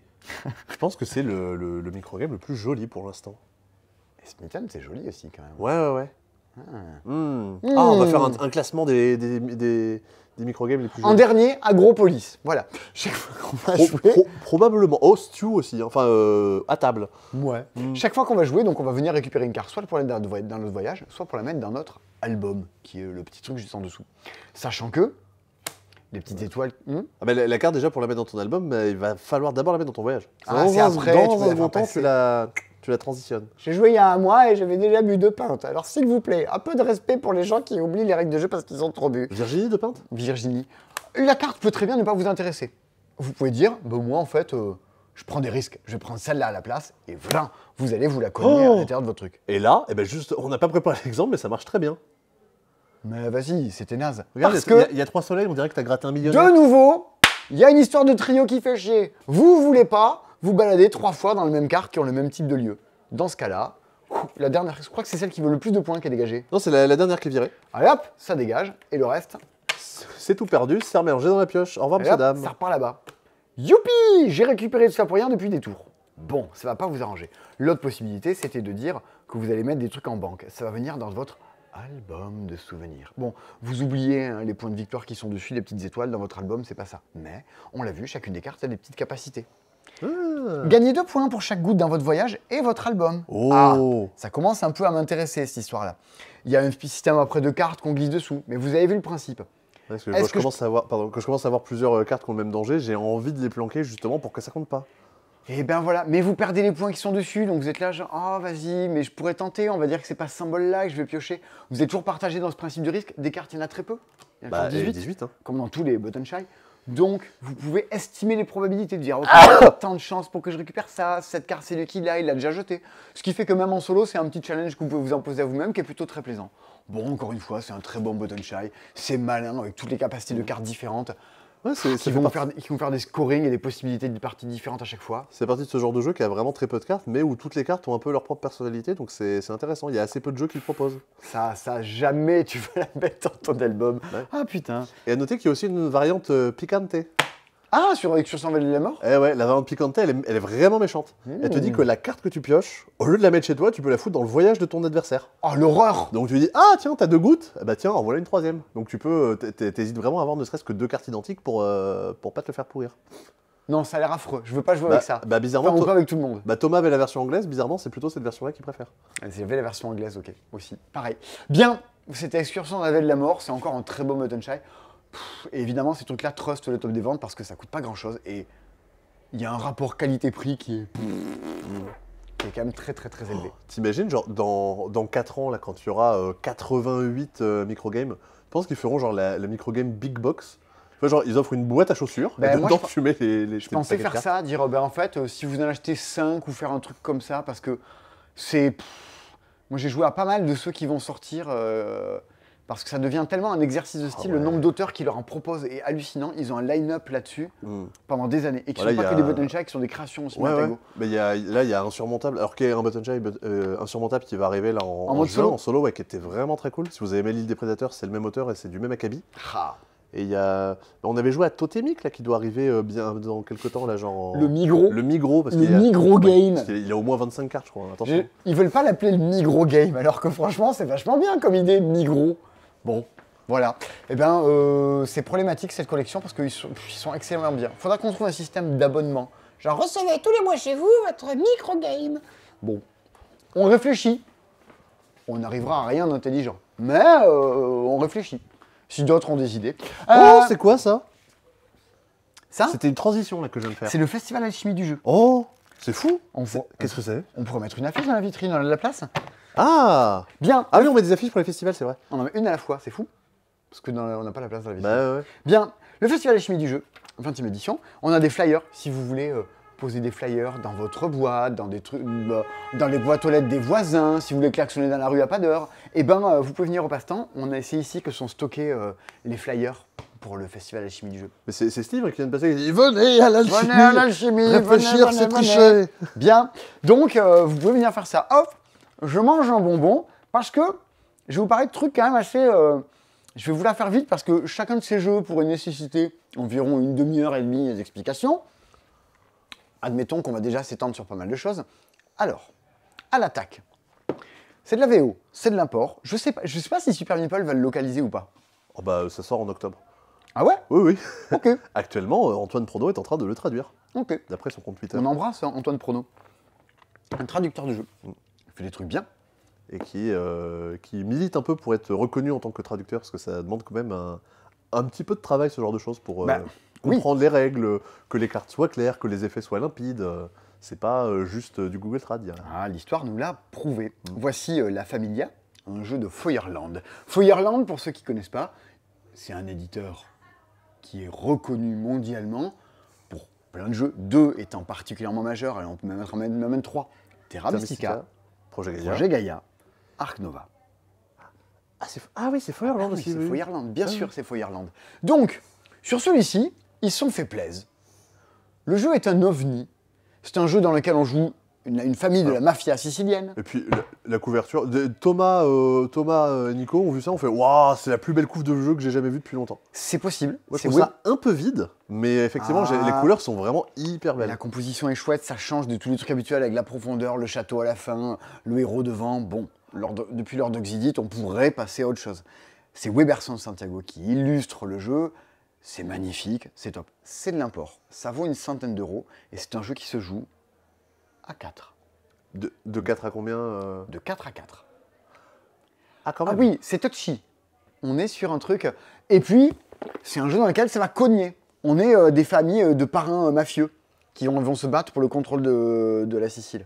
je pense que c'est le microgame le plus joli pour l'instant. Et Smithon, c'est joli aussi quand même. Ouais, ouais, ouais. Ah, on va faire un classement des microgames les plus En jolis. dernier, Agropolis. Voilà. Chaque fois qu'on va jouer. Probablement. Oh, Stew aussi, hein. Enfin, à table. Ouais. Chaque fois qu'on va jouer, donc on va venir récupérer une carte, soit pour la mettre dans notre voyage, soit pour la mettre dans notre album, qui est le petit truc juste en dessous. Sachant que les petites étoiles. Ah bah, la carte, déjà, pour la mettre dans ton album, bah, il va falloir d'abord la mettre dans ton voyage. Ah, c'est après, tu Dans peux la un faire second temps, passer. tu la transitionnes. J'ai joué il y a un mois et j'avais déjà bu 2 pintes. Alors s'il vous plaît, un peu de respect pour les gens qui oublient les règles de jeu parce qu'ils ont trop bu. Virginie de Pinte? Virginie. La carte peut très bien ne pas vous intéresser. Vous pouvez dire, moi en fait, je prends des risques. Je vais prendre celle-là à la place et voilà, vous allez vous la cogner à l'intérieur de votre truc. Et là, eh ben juste, on n'a pas préparé l'exemple, mais ça marche très bien. Mais vas-y, c'était naze. Regarde, Parce il que, y a 3 soleils, on dirait que t'as gratté un de millionnaire. nouveau, il y a une histoire de trio qui fait chier. Vous voulez pas vous balader 3 fois dans le même carte qui ont le même type de lieu. Dans ce cas-là, la dernière, je crois que c'est celle qui vaut le plus de points qui est dégagée. Non, c'est la dernière qui est virée. Allez hop, ça dégage. Et le reste, C'est tout perdu, c'est remélangé dans la pioche. Au revoir, et monsieur, hop, dame. ça repart là-bas. Youpi! J'ai récupéré tout ça pour rien depuis des tours. Bon, ça va pas vous arranger. L'autre possibilité, c'était de dire que vous allez mettre des trucs en banque. Ça va venir dans votre album de souvenirs. Bon, vous oubliez hein, les points de victoire qui sont dessus, les petites étoiles dans votre album, c'est pas ça. Mais, on l'a vu, chacune des cartes a des petites capacités. Gagnez 2 points pour chaque goutte dans votre voyage et votre album. Oh. Ah, ça commence un peu à m'intéresser, cette histoire-là. Il y a un système après de cartes qu'on glisse dessous, mais vous avez vu le principe. Parce que Est-ce quand je que commence à avoir, pardon, quand je commence à avoir plusieurs cartes qui ont le même danger, j'ai envie de les planquer justement pour que ça compte pas. Et ben voilà, mais vous perdez les points qui sont dessus, donc vous êtes là genre, oh vas-y, mais je pourrais tenter, on va dire que c'est pas ce symbole-là que je vais piocher. Vous êtes toujours partagé dans ce principe du risque, des cartes il y en a très peu, il y en a Bah, que 18, 18, hein. comme dans tous les Buttonshire. Donc vous pouvez estimer les probabilités de dire, ok, il y a tant de chances pour que je récupère ça, cette carte c'est lui qui l'a, il l'a déjà jeté. Ce qui fait que même en solo, c'est un petit challenge que vous pouvez vous imposer à vous-même qui est plutôt très plaisant. Bon, encore une fois, c'est un très bon Buttonshire, c'est malin avec toutes les capacités de cartes différentes. Ouais, Qui vont faire des scorings et des possibilités de parties différentes à chaque fois. C'est parti de ce genre de jeu qui a vraiment très peu de cartes, mais où toutes les cartes ont un peu leur propre personnalité, donc c'est intéressant. Il y a assez peu de jeux qui le proposent. Ça, jamais tu vas la mettre dans ton album. Ouais. Ah putain. Et à noter qu'il y a aussi une variante picante. Ah, sur Excursion Vallée de la Mort. Eh ouais, la variante picante, elle est vraiment méchante. Elle te dit que la carte que tu pioches, au lieu de la mettre chez toi, tu peux la foutre dans le voyage de ton adversaire. Oh, l'horreur. Donc tu lui dis, ah tiens, t'as 2 gouttes, eh bah tiens, en voilà une 3e. Donc tu peux, t'hésites vraiment à avoir ne serait-ce que 2 cartes identiques pour pas te le faire pourrir. Non, ça a l'air affreux. Je veux pas jouer avec ça. Bah bizarrement, Enfin, ou pas avec tout le monde. bah, Thomas avait la version anglaise, bizarrement c'est plutôt cette version-là qu'il préfère. J'avais la version anglaise, ok, aussi. Pareil. Bien, c'était Excursion dans la Vallée de la Mort, c'est encore un très beau Buttonshire. Et évidemment, ces trucs-là trust le top des ventes parce que ça coûte pas grand-chose et il y a un rapport qualité-prix qui est quand même très très très élevé. T'imagines, genre dans 4 ans, là, quand il y aura 88 microgames, je pense qu'ils feront genre la microgame Big Box. Tu vois, genre ils offrent une boîte à chaussures, Ben, et moi, dedans tu mets les Je pensais faire ça, dire ben, en fait, si vous en achetez 5 ou faire un truc comme ça, parce que c'est. Moi j'ai joué à pas mal de ceux qui vont sortir Parce que ça devient tellement un exercice de style, ouais. le nombre d'auteurs qui leur en proposent est hallucinant. Ils ont un line-up là-dessus pendant des années. Et qui Voilà, sont pas y que a- des button shy, qui sont des créations aussi. Ouais, ouais. Matago. Mais là, il y a Insurmontable. Alors qu'il y a un Button Shy, Insurmontable qui va arriver là en mode juin, solo en solo, ouais, qui était vraiment très cool. Si vous avez aimé l'île des prédateurs, c'est le même auteur et c'est du même acabit. Ah. Et il y a. On avait joué à Totemic là, qui doit arriver bien dans quelques temps, là, genre. Le Migros. Le Migros, parce Le qu'il y a. Migros Game. Parce qu'il a au moins 25 cartes, je crois. Attention. Ils veulent pas l'appeler le Migros Game, alors que franchement, c'est vachement bien comme idée, Migros. Bon, voilà. Eh bien, c'est problématique cette collection parce qu'ils sont extrêmement bien. Faudra qu'on trouve un système d'abonnement. Genre, recevez tous les mois chez vous votre Micro Game. Bon, on réfléchit. On n'arrivera à rien d'intelligent. Mais on réfléchit. Si d'autres ont des idées. Oh, c'est quoi ça? Ça, C'était une transition là que je viens de faire. c'est le festival Alchimie du jeu. Oh, c'est fou. C'est- Qu'est-ce que c'est? On pourrait mettre une affiche dans la vitrine, on a de la place. Ah. Bien, Ah oui, on met des affiches pour les festivals, c'est vrai. on en met une à la fois, c'est fou. Parce que on n'a pas la place dans la vitrine. Bah ouais. Bien, le Festival Alchimie du jeu, 20e édition. On a des flyers, si vous voulez poser des flyers dans votre boîte, dans des trucs, dans les boîtes aux lettres des voisins, si vous voulez klaxonner dans la rue à pas d'heure, eh ben, vous pouvez venir au passe-temps. On a essayé ici que sont stockés les flyers pour le Festival Alchimie du jeu. Mais c'est Steve qui vient de passer, il dit venez à l'alchimie. Venez à l'alchimie, Réfléchir, venez, c'est venez, tricher. venez. Bien, donc vous pouvez venir faire ça. Hop, je mange un bonbon parce que je vais vous parler de trucs quand même assez... je vais vous la faire vite parce que chacun de ces jeux pourrait nécessiter environ une demi-heure et demie d'explication. Admettons qu'on va déjà s'étendre sur pas mal de choses. Alors, à l'attaque. C'est de la VO, c'est de l'import. Je sais pas si Super Meeple va le localiser ou pas. Oh bah ça sort en octobre. Ah ouais? Oui, oui. Ok, Actuellement, Antoine Prono est en train de le traduire, ok. d'après son compte Twitter. On embrasse Antoine Prono. Un traducteur de jeu. Il fait des trucs bien. Et qui milite un peu pour être reconnu en tant que traducteur, parce que ça demande quand même un petit peu de travail, ce genre de choses, pour Bah, comprendre les règles, que les cartes soient claires, que les effets soient limpides. C'est pas juste du Google Trad. Ah, l'histoire nous l'a prouvé. Voici La Familia, un jeu de Feuerland. Feuerland, pour ceux qui ne connaissent pas, c'est un éditeur qui est reconnu mondialement pour plein de jeux, 2 étant particulièrement majeurs, et on peut même mettre 3. Terra Mystica, Projet Gaïa. Projet Gaïa, Ark Nova. Ah oui, c'est Feuerland Oui, aussi. c'est oui. Feuerland, bien sûr, c'est Feuerland. Donc, sur celui-ci, ils se sont fait plaisir. Le jeu est un ovni. C'est un jeu dans lequel on joue une famille de la mafia sicilienne. Et puis la couverture, Thomas et Nico ont vu ça, on fait waouh, c'est la plus belle couve de jeu que j'ai jamais vue depuis longtemps. C'est possible. Moi, je C'est trouve ça un peu vide, mais effectivement, Ah. les couleurs sont vraiment hyper belles. La composition est chouette, ça change de tous les trucs habituels avec la profondeur, le château à la fin, le héros devant. Bon, depuis l'ordre d'Oxydite, on pourrait passer à autre chose. C'est Weberson Santiago qui illustre le jeu. C'est magnifique, c'est top. C'est de l'import. Ça vaut une centaine d'euros et c'est un jeu qui se joue à 4. De 4 à combien De 4 à 4. Ah, quand Ah même. oui, c'est touchy. On est sur un truc. Et puis, c'est un jeu dans lequel ça va cogner. On est des familles de parrains mafieux qui vont se battre pour le contrôle de la Sicile.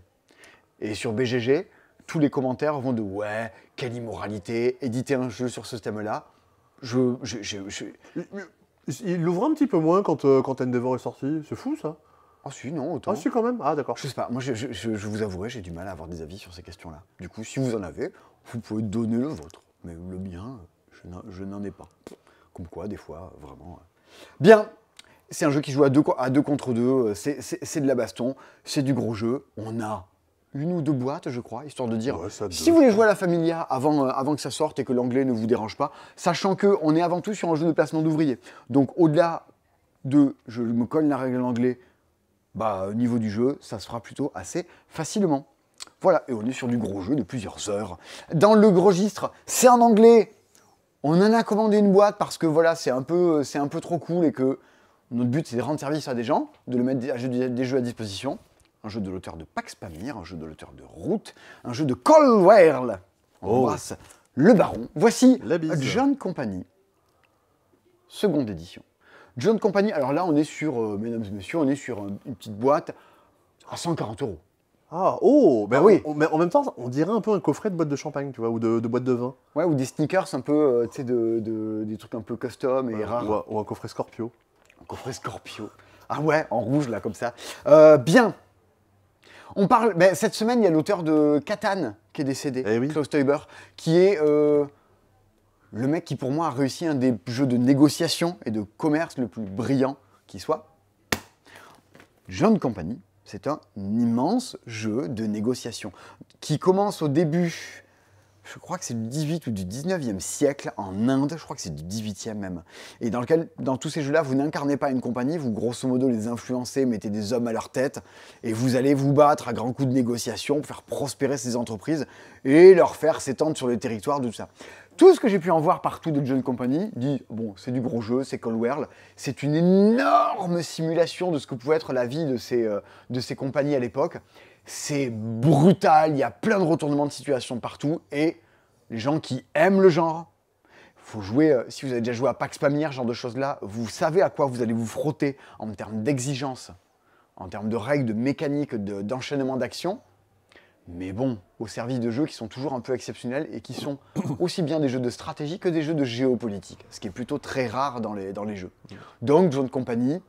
Et sur BGG, tous les commentaires vont de ouais, quelle immoralité, éditer un jeu sur ce thème-là. Il l'ouvre un petit peu moins quand Endeavor est sorti. C'est fou ça. Oh si, non, autant. Ah si quand même. Ah d'accord. Je sais pas, moi je vous avouerai, j'ai du mal à avoir des avis sur ces questions-là. Du coup, si vous en avez, vous pouvez donner le vôtre. Mais le mien, je n'en ai pas. Comme quoi, des fois, vraiment... Bien, c'est un jeu qui joue à 2 contre 2, c'est de la baston, c'est du gros jeu. On a une ou 2 boîtes, je crois, histoire de dire... Ouais, ça, si deux, vous voulez je jouer à la Familia avant que ça sorte et que l'anglais ne vous dérange pas, sachant qu'on est avant tout sur un jeu de placement d'ouvriers. Donc au-delà de je me colle la règle en anglais, bah, au niveau du jeu, ça se fera plutôt assez facilement. Voilà, et on est sur du gros jeu de plusieurs heures. Dans le registre, c'est en anglais. On en a commandé une boîte parce que voilà, c'est un peu trop cool et que notre but c'est de rendre service à des gens, de le mettre des jeux à disposition. Un jeu de l'auteur de Pax Pamir, un jeu de l'auteur de Root, un jeu de Colwell. On embrasse le baron. Voici La bise. John Company, seconde édition. John Company, alors là on est sur, mesdames et messieurs, on est sur une petite boîte à 140 €. Ah oh. Ben Ah oui. Mais en même temps, on dirait un peu un coffret de boîte de champagne, tu vois, ou de boîte de vin. Ouais, ou des sneakers un peu, tu sais, des trucs un peu custom et rares. Ou un coffret Scorpio. Un coffret Scorpio. Ah ouais, en rouge là, comme ça. Bien. On parle. Ben, cette semaine, il y a l'auteur de Catan qui est décédé, Eh oui. Klaus Teuber, qui est le mec qui pour moi a réussi un des jeux de négociation et de commerce le plus brillant qui soit. John Company, c'est un immense jeu de négociation qui commence au début, je crois que c'est du 18 ou du 19e siècle en Inde, je crois que c'est du 18e même. Et dans lequel, dans tous ces jeux-là, vous n'incarnez pas une compagnie, vous grosso modo les influencez, mettez des hommes à leur tête et vous allez vous battre à grands coups de négociation pour faire prospérer ces entreprises et leur faire s'étendre sur le territoire de tout ça. Tout ce que j'ai pu en voir partout de John Company dit, bon, c'est du gros jeu, c'est Cold World, c'est une énorme simulation de ce que pouvait être la vie de ces compagnies à l'époque. C'est brutal, il y a plein de retournements de situation partout, et les gens qui aiment le genre, faut jouer, si vous avez déjà joué à Pax Pamir, ce genre de choses-là, vous savez à quoi vous allez vous frotter en termes d'exigence, en termes de règles, de mécanique, d'enchaînement d'actions. Mais bon, au service de jeux qui sont toujours un peu exceptionnels et qui sont aussi bien des jeux de stratégie que des jeux de géopolitique, ce qui est plutôt très rare dans les jeux. Donc, John Company,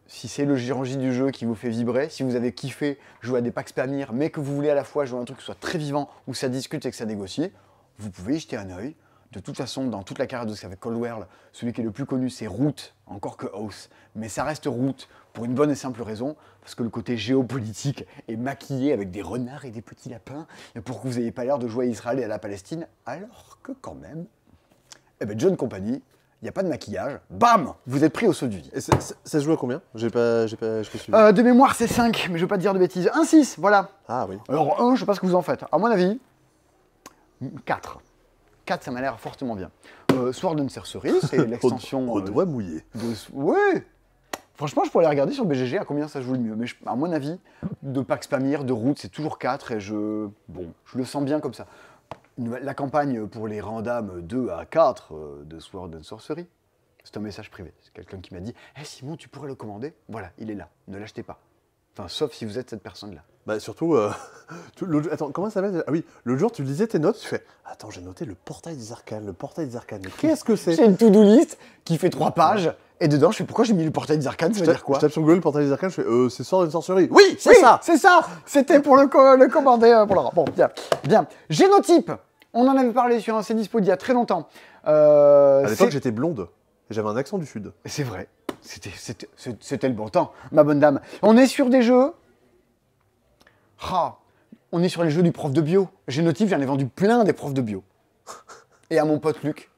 si c'est le géologie du jeu qui vous fait vibrer, si vous avez kiffé jouer à des Pax Pamir, mais que vous voulez à la fois jouer à un truc qui soit très vivant, où ça discute et que ça négocie, vous pouvez y jeter un œil. De toute façon, dans toute la carrière de ce qu'avec Cold World, celui qui est le plus connu, c'est Root, encore que House. Mais ça reste Root, pour une bonne et simple raison, parce que le côté géopolitique est maquillé avec des renards et des petits lapins, et pour que vous n'ayez pas l'air de jouer à Israël et à la Palestine, alors que quand même, eh ben John Company, il n'y a pas de maquillage, bam, vous êtes pris au saut du vide. Et ça se joue à combien? J'ai pas suivi. De mémoire, c'est 5, mais je ne vais pas te dire de bêtises. 1-6, voilà. Ah oui. Alors 1, je ne sais pas ce que vous en faites. À mon avis, 4. 4, ça m'a l'air fortement bien. Sword and Sorcery, c'est l'extension... Au doigt mouillé. Oui. Franchement, je pourrais aller regarder sur BGG à combien ça joue le mieux. Mais à mon avis, de Pax Pamir, de Root, c'est toujours 4 et je le sens bien comme ça. La campagne pour les randoms 2 à 4 de Sword and Sorcery, c'est un message privé. C'est quelqu'un qui m'a dit « Hey Simon, tu pourrais le commander ?» Voilà, il est là. Ne l'achetez pas. Enfin, sauf si vous êtes cette personne-là. Bah surtout, attends, comment ça s'appelle? Ah oui, l'autre jour tu lisais tes notes, tu fais « Attends, j'ai noté le portail des arcanes, mais qu'est-ce que c'est ?» C'est une to-do list qui fait 3 pages, et dedans je fais « Pourquoi j'ai mis le portail des arcanes, ça veut dire quoi ?» Je tape sur Google le portail des arcanes, je fais « C'est Sword and Sorcery !» Oui, c'est ça. C'est ça. C'était pour le commander pour Laura. Bon, bien. Génotype, on en avait parlé sur un C'est Dispo il y a très longtemps. À l'époque j'étais blonde, et j'avais un accent du sud. C'est vrai, c'était le bon temps, ma bonne dame. On est sur des jeux... on est sur les jeux du prof de bio. Génotype, j'en ai vendu plein des profs de bio. Et à mon pote Luc.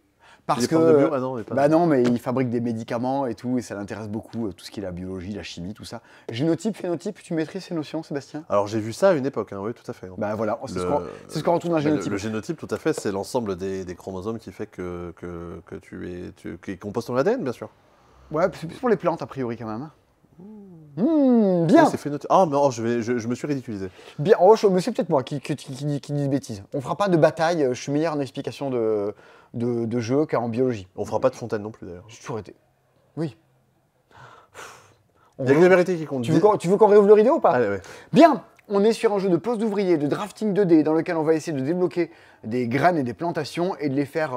Parce que... profs de bio? Ah non, bah non, mais il fabrique des médicaments et tout, et ça l'intéresse beaucoup, tout ce qui est la biologie, la chimie, tout ça. Génotype, phénotype, tu maîtrises ces notions, Sébastien? Alors j'ai vu ça à une époque, hein, oui, tout à fait. Bah voilà, c'est ce qu'on retrouve dans un génotype. Le génotype, tout à fait, c'est l'ensemble des chromosomes qui fait que qui composent ton ADN, bien sûr. Ouais, c'est plus pour les plantes, a priori, quand même. Bien. Oh, c'est phénotype. Ah, mais je me suis ridiculisé. Bien, mais c'est peut-être moi qui dis des bêtises. On fera pas de bataille, je suis meilleur en explication de jeu qu'en biologie. On fera pas de fontaine non plus, d'ailleurs. J'ai toujours été. Oui. Il y a que la vérité qui compte. Tu veux qu'on réouvre le rideau ou pas? Allez, ouais. Bien. On est sur un jeu de poste d'ouvrier, de drafting 2D, dans lequel on va essayer de débloquer des graines et des plantations et de les faire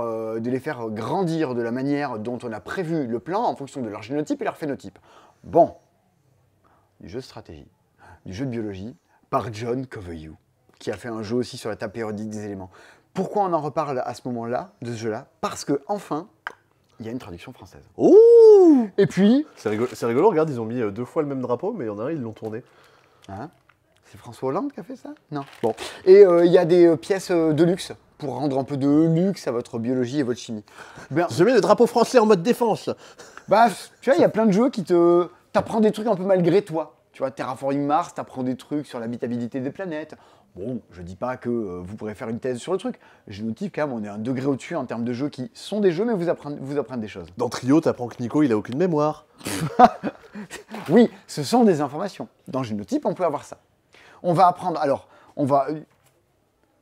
grandir de la manière dont on a prévu le plan en fonction de leur génotype et leur phénotype. Bon. Du jeu de stratégie, du jeu de biologie, par John Coveyou, qui a fait un jeu aussi sur la table périodique des éléments. Pourquoi on en reparle à ce moment-là, de ce jeu-là? Parce que enfin, il y a une traduction française. Ouh! Et puis... C'est rigolo, regarde, ils ont mis 2 fois le même drapeau, mais il y en a un, ils l'ont tourné. Hein? C'est François Hollande qui a fait ça? Non. Bon. Et il y a des pièces de luxe, pour rendre un peu de luxe à votre biologie et votre chimie. Ben, j'ai mis le drapeau français en mode défense. Bah, tu vois, il y a plein de jeux qui t'apprend des trucs un peu malgré toi. Tu vois, Terraforming Mars, t'apprends des trucs sur l'habitabilité des planètes. Bon, je dis pas que vous pourrez faire une thèse sur le truc. Génotype, quand même, on est un degré au-dessus en termes de jeux qui sont des jeux, mais vous apprennent des choses. Dans Trio, t'apprends que Nico, il a aucune mémoire. Oui, ce sont des informations. Dans Génotype, on peut avoir ça. On va apprendre... Alors,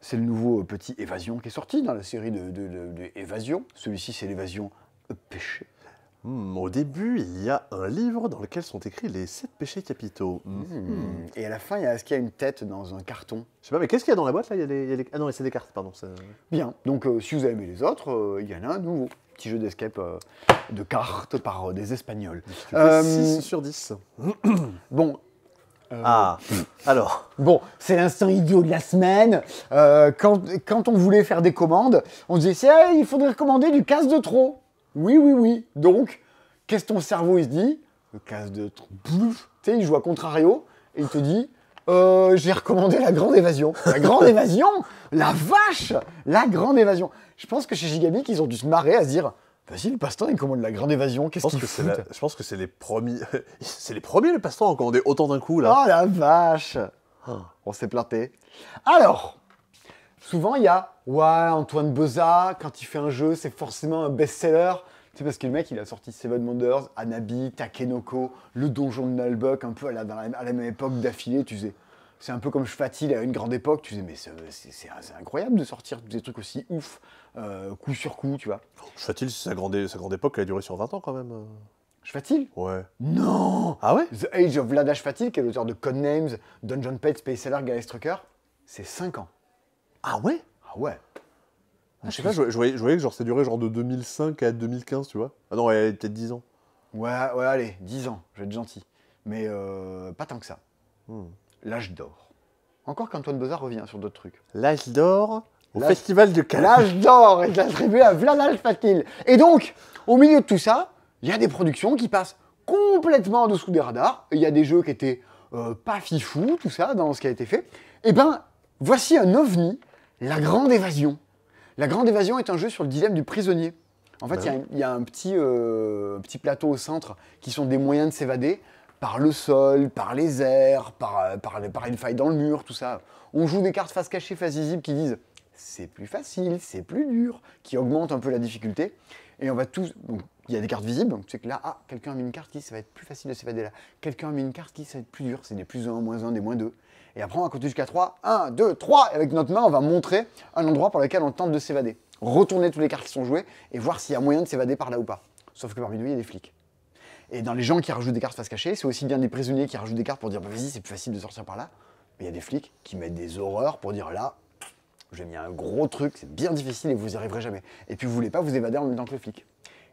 c'est le nouveau petit Évasion qui est sorti dans la série de Évasion. Celui-ci, c'est l'évasion péché. Au début, il y a un livre dans lequel sont écrits les 7 péchés capitaux. Et à la fin, est-ce qu'il y a une tête dans un carton? Je sais pas, mais qu'est-ce qu'il y a dans la boîte là? Ah non, c'est des cartes, pardon. Bien, donc si vous avez aimé les autres, il y en a un nouveau. Petit jeu d'escape de cartes par des Espagnols. 6 sur 10. Bon, Ah, alors. Bon, c'est l'instant idiot de la semaine. Quand on voulait faire des commandes, on se disait il faudrait commander du casse de trop. Oui, oui, oui. Donc, qu'est-ce que ton cerveau il se dit? Le casse de trop. Pouf. Tu sais, il joue à contrario et il te dit j'ai recommandé la grande évasion. La grande évasion? La vache! La grande évasion. Je pense que chez Gigamic, ils ont dû se marrer à se dire vas-y, le passe-temps, il commande la grande évasion. Qu'est-ce qu'il fout? Je pense que c'est les premiers. C'est les premiers, le passe-temps, à commander autant d'un coup, là. Oh la vache! On s'est planté. Alors, souvent il y a ouais, Antoine Beza, quand il fait un jeu, c'est forcément un best-seller. C'est parce que le mec, il a sorti Seven Wonders, Hanabi, Takenoko, le donjon de Nullbuck, un peu à la même époque d'affilée, tu sais. C'est un peu comme Shfatil à une grande époque, tu sais, mais c'est incroyable de sortir des trucs aussi ouf, coup sur coup, tu vois. Shfatil, sa grande époque, elle a duré sur 20 ans quand même. Shfatil? Ouais. Non! Ah ouais? The Age of Vlada Shfatil, qui est l'auteur de Codenames, Dungeon Pet, Space Sailor, Galaxy Trucker, c'est 5 ans. Ah ouais? Ah ouais. Je sais pas, je voyais que genre, ça durait genre de 2005 à 2015, tu vois. Ah non, ouais, peut-être 10 ans. Ouais, allez, 10 ans, je vais être gentil. Mais pas tant que ça. L'âge d'or. Encore qu'Antoine Bozard revient sur d'autres trucs. L'âge d'or au Festival de Cannes. L'âge d'or est attribué à Vlada Shfatil. Et donc, au milieu de tout ça, il y a des productions qui passent complètement en dessous des radars. Il y a des jeux qui étaient pas fifou, tout ça, dans ce qui a été fait. Et ben, voici un ovni, La Grande Évasion. La Grande Évasion est un jeu sur le dilemme du prisonnier. En fait, il y a un petit plateau au centre qui sont des moyens de s'évader par le sol, par les airs, par une faille dans le mur, tout ça. On joue des cartes face cachée, face visible qui disent c'est plus facile, c'est plus dur, qui augmentent un peu la difficulté. Et on va tous. Donc, il y a des cartes visibles, donc tu sais que là, quelqu'un a mis une carte qui ça va être plus facile de s'évader là. Quelqu'un a mis une carte qui ça va être plus dur, c'est des plus 1, moins 1, des moins 2. Et après, on va compter jusqu'à 3. 1, 2, 3. Et avec notre main, on va montrer un endroit par lequel on tente de s'évader. Retourner toutes les cartes qui sont jouées et voir s'il y a moyen de s'évader par là ou pas. Sauf que parmi nous, il y a des flics. Et dans les gens qui rajoutent des cartes face cachée, c'est aussi bien des prisonniers qui rajoutent des cartes pour dire bah, vas-y, c'est plus facile de sortir par là. Mais il y a des flics qui mettent des horreurs pour dire là, j'ai mis un gros truc, c'est bien difficile et vous n'y arriverez jamais. Et puis vous voulez pas vous évader en même temps que le flic.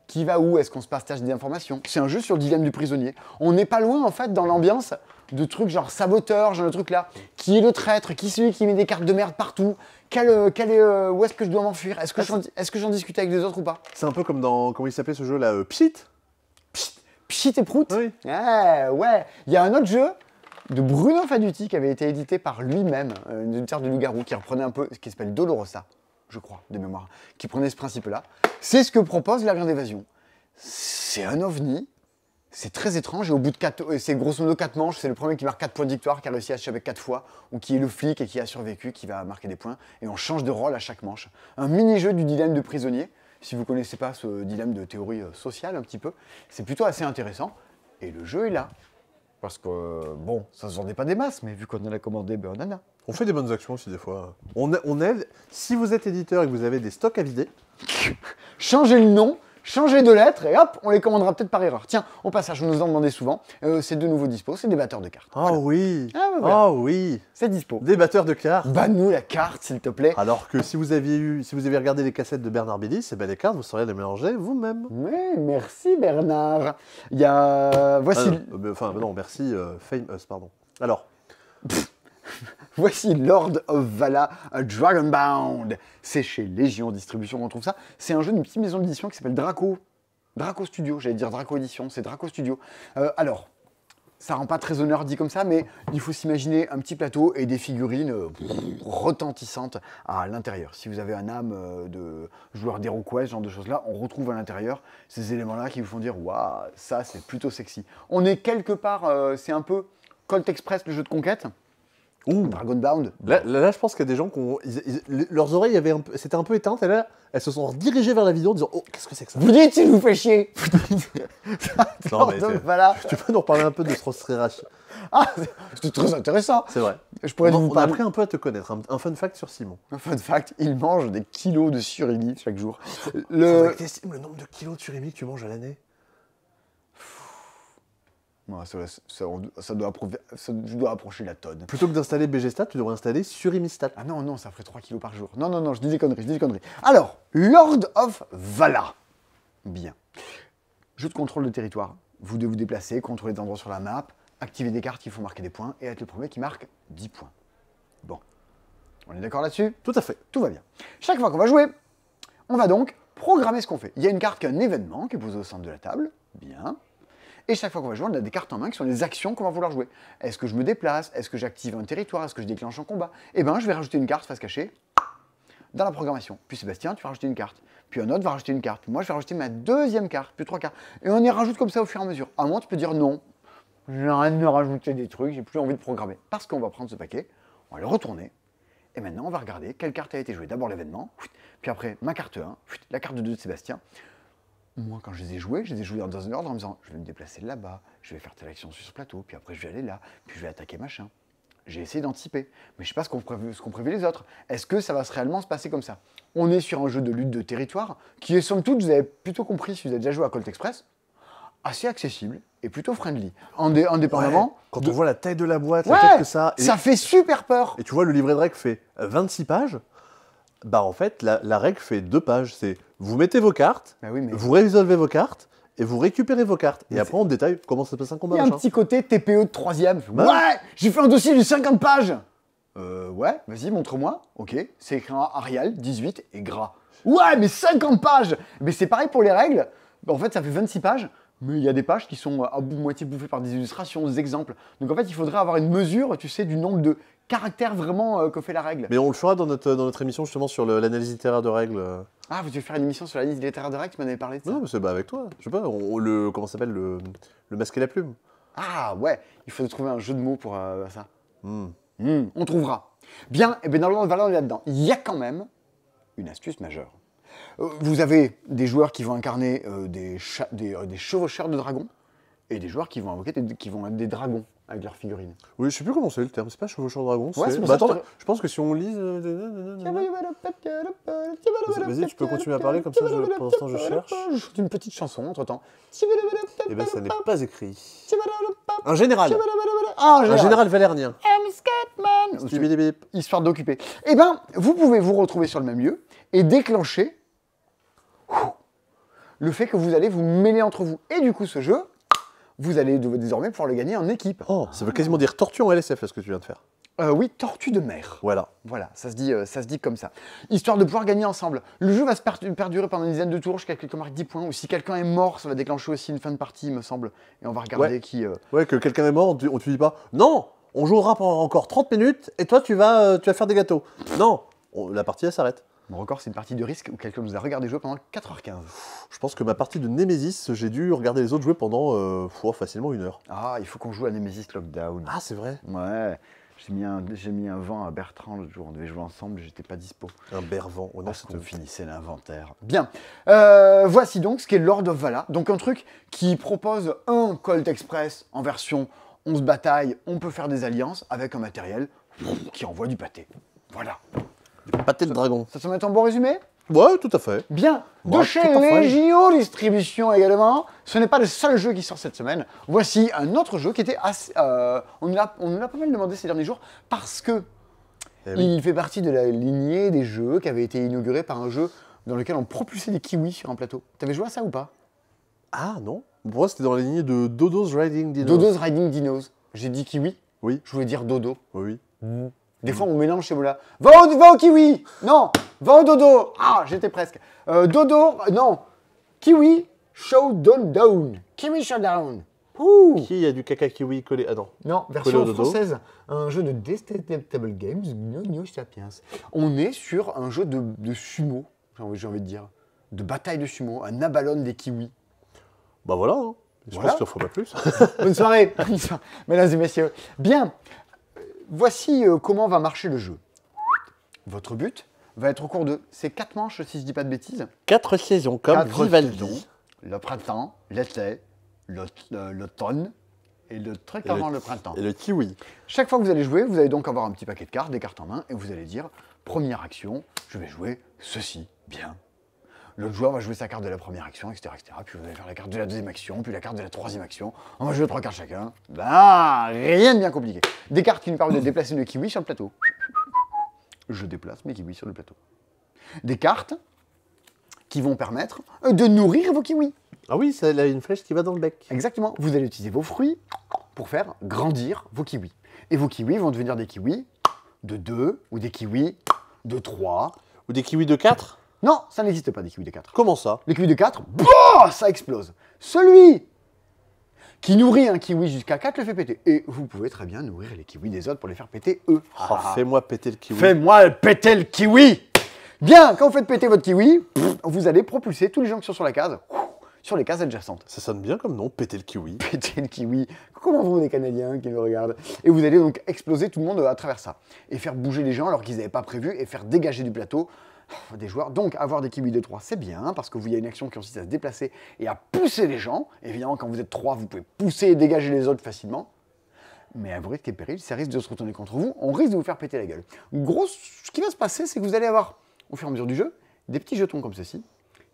Qui va où? Est-ce qu'on se partage des informations? C'est un jeu sur le dilemme du prisonnier. On n'est pas loin en fait dans l'ambiance de trucs genre saboteur, genre le truc là. Qui est le traître? Qui est celui qui met des cartes de merde partout? Où est-ce que je dois m'enfuir? Est-ce que j'en discute avec des autres ou pas? C'est un peu comme dans. Comment il s'appelait ce jeu là? Psit? Pchit et Prout? Oui. Ouais. Il y a un autre jeu de Bruno Faduti qui avait été édité par lui-même, une éditeur de loup-garou, qui reprenait un peu ce qui s'appelle Dolorosa, je crois, de mémoire, qui prenait ce principe-là. C'est ce que propose La Grande Évasion. C'est un ovni, c'est très étrange, et au bout de 4, c'est grosso modo 4 manches, c'est le premier qui marque 4 points de victoire, qui a réussi à s'échapper 4 fois, ou qui est le flic et qui a survécu, qui va marquer des points, et on change de rôle à chaque manche. Un mini-jeu du dilemme de prisonnier, si vous ne connaissez pas ce dilemme de théorie sociale un petit peu, c'est plutôt assez intéressant, et le jeu est là. Parce que, bon, ça se vendait pas des masses, mais vu qu'on en a commandé, ben on en a. On fait des bonnes actions aussi des fois. On aide. Si vous êtes éditeur et que vous avez des stocks à vider, Changez le nom, changez de lettres, et hop, on les commandera peut-être par erreur. Tiens, au passage, on nous en demandait souvent, c'est de nouveau dispo, c'est des batteurs de cartes. ah oui, Ah ouais, voilà. ah oui, C'est dispo. des batteurs de cartes. Banne-nous la carte, s'il te plaît. Alors que si vous avez regardé les cassettes de Bernard Billy, ben les cartes, vous sauriez les mélanger vous-même. Oui, merci Bernard. Il y a... Voici... Non, merci Fame Us, pardon. Alors, Voici Lord of Vala, a Dragonbound. C'est chez Légion Distribution qu'on trouve ça. C'est un jeu d'une petite maison d'édition qui s'appelle Draco. Draco Studio, j'allais dire Draco Édition, c'est Draco Studio. Alors, ça rend pas très honneur dit comme ça, mais il faut s'imaginer un petit plateau et des figurines retentissantes à l'intérieur. Si vous avez un âme de joueur d'HeroQuest, ce genre de choses-là, on retrouve à l'intérieur ces éléments-là qui vous font dire « Waouh, ça c'est plutôt sexy ». On est quelque part, c'est un peu Colt Express, le jeu de conquête. Dragonbound. là, je pense qu'il y a des gens qui ont... leurs oreilles c'était un peu éteintes, et là, elles se sont redirigées vers la vidéo en disant « Oh, qu'est-ce que c'est que ça ?» Vous dites, il nous fait chier. Non, mais voilà. tu peux nous reparler un peu de ce Rostrerache? Ah, c'est très intéressant. C'est vrai. Je pourrais vous On a parler. appris un peu à te connaître. Un fun fact sur Simon. Un fun fact, il mange des kilos de surimi chaque jour. Faudrait que t'estimes le nombre de kilos de surimi que tu manges à l'année. Ouais, ça doit approcher la tonne. Plutôt que d'installer BGStat, tu devrais installer Surimistat. Ah non, ça ferait 3 kilos par jour. Non, je dis des conneries. Alors, Lord of Vala. Bien. Jeu de contrôle de territoire. Vous devez vous déplacer, contrôler des endroits sur la map, activer des cartes qui font marquer des points et être le premier qui marque 10 points. Bon, on est d'accord là-dessus? Tout à fait. Tout va bien. Chaque fois qu'on va jouer, on va donc programmer ce qu'on fait. Il y a une carte qui est un événement qui est posé au centre de la table. Bien. Et chaque fois qu'on va jouer, on a des cartes en main qui sont les actions qu'on va vouloir jouer. Est-ce que je me déplace? Est-ce que j'active un territoire? Est-ce que je déclenche un combat? Eh bien, je vais rajouter une carte face cachée dans la programmation. Puis Sébastien, tu vas rajouter une carte. Puis un autre va rajouter une carte. Puis moi, je vais rajouter ma deuxième carte, puis 3 cartes. Et on y rajoute comme ça au fur et à mesure. À un moment, tu peux dire non, j'ai rien de rajouter des trucs, j'ai plus envie de programmer. Parce qu'on va prendre ce paquet, on va le retourner. Et maintenant, on va regarder quelle carte a été jouée. D'abord l'événement, puis après ma carte 1, la carte 2 de Sébastien. Moi, quand je les ai joués dans un ordre en me disant je vais me déplacer là-bas, je vais faire telle action sur ce plateau, puis après je vais aller là, puis je vais attaquer machin. J'ai essayé d'anticiper, mais je ne sais pas ce qu'ont prévu les autres. Est-ce que ça va réellement se passer comme ça? On est sur un jeu de lutte de territoire qui est, somme toute, vous avez plutôt compris si vous avez déjà joué à Colt Express, assez accessible et plutôt friendly. Indépendamment. Ouais, quand on voit la taille de la boîte, Ouais, la tête que ça. ça fait super peur. Et tu vois, le livret de règles fait 26 pages. Bah en fait, la règle fait 2 pages. C'est vous mettez vos cartes, Bah oui, mais vous résolvez vos cartes, et vous récupérez vos cartes. Et Mais après, on détaille comment ça se passe un combat. il y a un machin. petit côté TPE de 3e. Bah Ouais, j'ai fait un dossier de 50 pages. Ouais, vas-y, montre-moi. Ok, c'est écrit en Arial, 18 et gras. Ouais, mais 50 pages. Mais c'est pareil pour les règles. En fait, ça fait 26 pages. Mais il y a des pages qui sont à moitié bouffées par des illustrations, des exemples. Donc en fait, il faudrait avoir une mesure, tu sais, du nombre de caractères vraiment que fait la règle. Mais on le fera dans notre émission justement sur l'analyse littéraire de règles. Ah, vous devez faire une émission sur la liste littéraire de règles, tu m'en avais parlé de ça. Non, mais c'est avec toi. Je sais pas, comment ça s'appelle le masque et la plume. Ah ouais, il faut trouver un jeu de mots pour ça. Hmm. On trouvera. Bien, et bien dans le Valorant là-dedans, il y a quand même une astuce majeure. Vous avez des joueurs qui vont incarner des chevaucheurs de dragons et des joueurs qui vont invoquer des dragons avec leurs figurines. Oui, je sais plus comment c'est le terme. C'est pas chevaucheur de dragon. Ouais, c'est pour Bah, ça que attends, je pense que si on lise. Vas-y, tu peux continuer à parler comme ça. Pour l'instant, je cherche. Je chante une petite chanson entre temps. Eh ben, ça n'est pas écrit. Un général. Ah, Un général valernien. I'm Scatman. Stibidibip. Histoire d'occuper. Eh bien, vous pouvez vous retrouver sur le même lieu et déclencher le fait que vous allez vous mêler entre vous. Et du coup, ce jeu, vous allez désormais pouvoir le gagner en équipe. Oh, ça veut quasiment dire tortue en LSF, là, ce que tu viens de faire. Oui, tortue de mer. Voilà. Voilà, ça se dit comme ça. Histoire de pouvoir gagner ensemble. Le jeu va se perdurer pendant une dizaine de tours jusqu'à quelqu'un marque 10 points. Ou si quelqu'un est mort, ça va déclencher aussi une fin de partie, il me semble. Et on va regarder Ouais. qui... Ouais, que quelqu'un est mort, on te dit pas non, on jouera pendant encore 30 minutes et toi, tu vas faire des gâteaux. Non, la partie, elle s'arrête. Mon record, c'est une partie de risque où quelqu'un nous a regardé jouer pendant 4h15. Je pense que ma partie de Nemesis, j'ai dû regarder les autres jouer pendant facilement 1 heure. Ah, il faut qu'on joue à Nemesis Lockdown. Ah, c'est vrai. Ouais, j'ai mis un vent à Bertrand l'autre jour, on devait jouer ensemble, j'étais pas dispo. Un bervant. Oh non, Parce c'était qu'on finissait l'inventaire. Bien, voici donc ce qu'est Lord of Vala. Donc un truc qui propose un Colt Express en version on se bataille, on peut faire des alliances avec un matériel qui envoie du pâté. Voilà. pâté de dragon. Ça te met un bon résumé? Ouais, tout à fait. Bien, de Ouais, chez tout à fait. Legio Distribution également. Ce n'est pas le seul jeu qui sort cette semaine. Voici un autre jeu qui était assez... on nous l'a pas mal demandé ces derniers jours parce que Eh oui. il fait partie de la lignée des jeux qui avait été inauguré par un jeu dans lequel on propulsait des kiwis sur un plateau. T'avais joué à ça ou pas? Ah non. Pour moi, c'était dans la lignée de Dodo's Riding Dino. Dodo's Riding Dinos. J'ai dit kiwi, Oui, je voulais dire dodo. oui, oui. Des fois, on mélange ces mots-là. Va au kiwi. Non, va au dodo. Ah, j'étais presque. Dodo, non. Kiwi Showdown. Kiwi Showdown. Ouh. Qui a du caca kiwi collé? Ah non. Non, Collé version au dodo. française. Un jeu de Detectable Games, New Sapiens. On est sur un jeu de sumo, j'ai envie de dire. De bataille de sumo, un abalone des kiwis. Bah voilà. Hein. Je Voilà. pense qu'il en faut pas plus. Bonne soirée, mesdames et messieurs. Bien, voici comment va marcher le jeu. Votre but va être au cours de ces 4 manches, si je dis pas de bêtises. 4 saisons comme 4 Vivaldi. saisons. Le printemps, l'été, l'automne et le truc Et avant le printemps. Et le kiwi. Chaque fois que vous allez jouer, vous allez donc avoir un petit paquet de cartes, des cartes en main, et vous allez dire, première action, je vais jouer ceci, bien. L'autre joueur va jouer sa carte de la première action, etc., etc. Puis vous allez faire la carte de la deuxième action, puis la carte de la troisième action. On va jouer 3 cartes chacun. Ben, rien de bien compliqué. Des cartes qui nous permettent de déplacer le kiwi sur le plateau. Je déplace mes kiwis sur le plateau. Des cartes qui vont permettre de nourrir vos kiwis. Ah oui, ça a une flèche qui va dans le bec. Exactement. Vous allez utiliser vos fruits pour faire grandir vos kiwis. Et vos kiwis vont devenir des kiwis de 2 ou des kiwis de 3. Ou des kiwis de 4? Non, ça n'existe pas des kiwis de 4. Comment ça? Les kiwis de 4, bah, ça explose. Celui qui nourrit un kiwi jusqu'à 4 le fait péter. Et vous pouvez très bien nourrir les kiwis des autres pour les faire péter eux. Oh, fais-moi péter le kiwi. Fais-moi péter le kiwi. Bien, quand vous faites péter votre kiwi, vous allez propulser tous les gens qui sont sur la case, sur les cases adjacentes. Ça sonne bien comme nom, péter le kiwi. Péter le kiwi. Comment vont les Canadiens qui me regardent? Et vous allez donc exploser tout le monde à travers ça. Et faire bouger les gens alors qu'ils n'avaient pas prévu et faire dégager du plateau des joueurs. Donc avoir des kiwis de 3, c'est bien, parce que vous, il y a une action qui consiste à se déplacer et à pousser les gens. Évidemment, quand vous êtes 3, vous pouvez pousser et dégager les autres facilement. Mais à vos risques et périls, ça risque de se retourner contre vous, on risque de vous faire péter la gueule. Gros, ce qui va se passer, c'est que vous allez avoir, au fur et à mesure du jeu, des petits jetons comme ceci,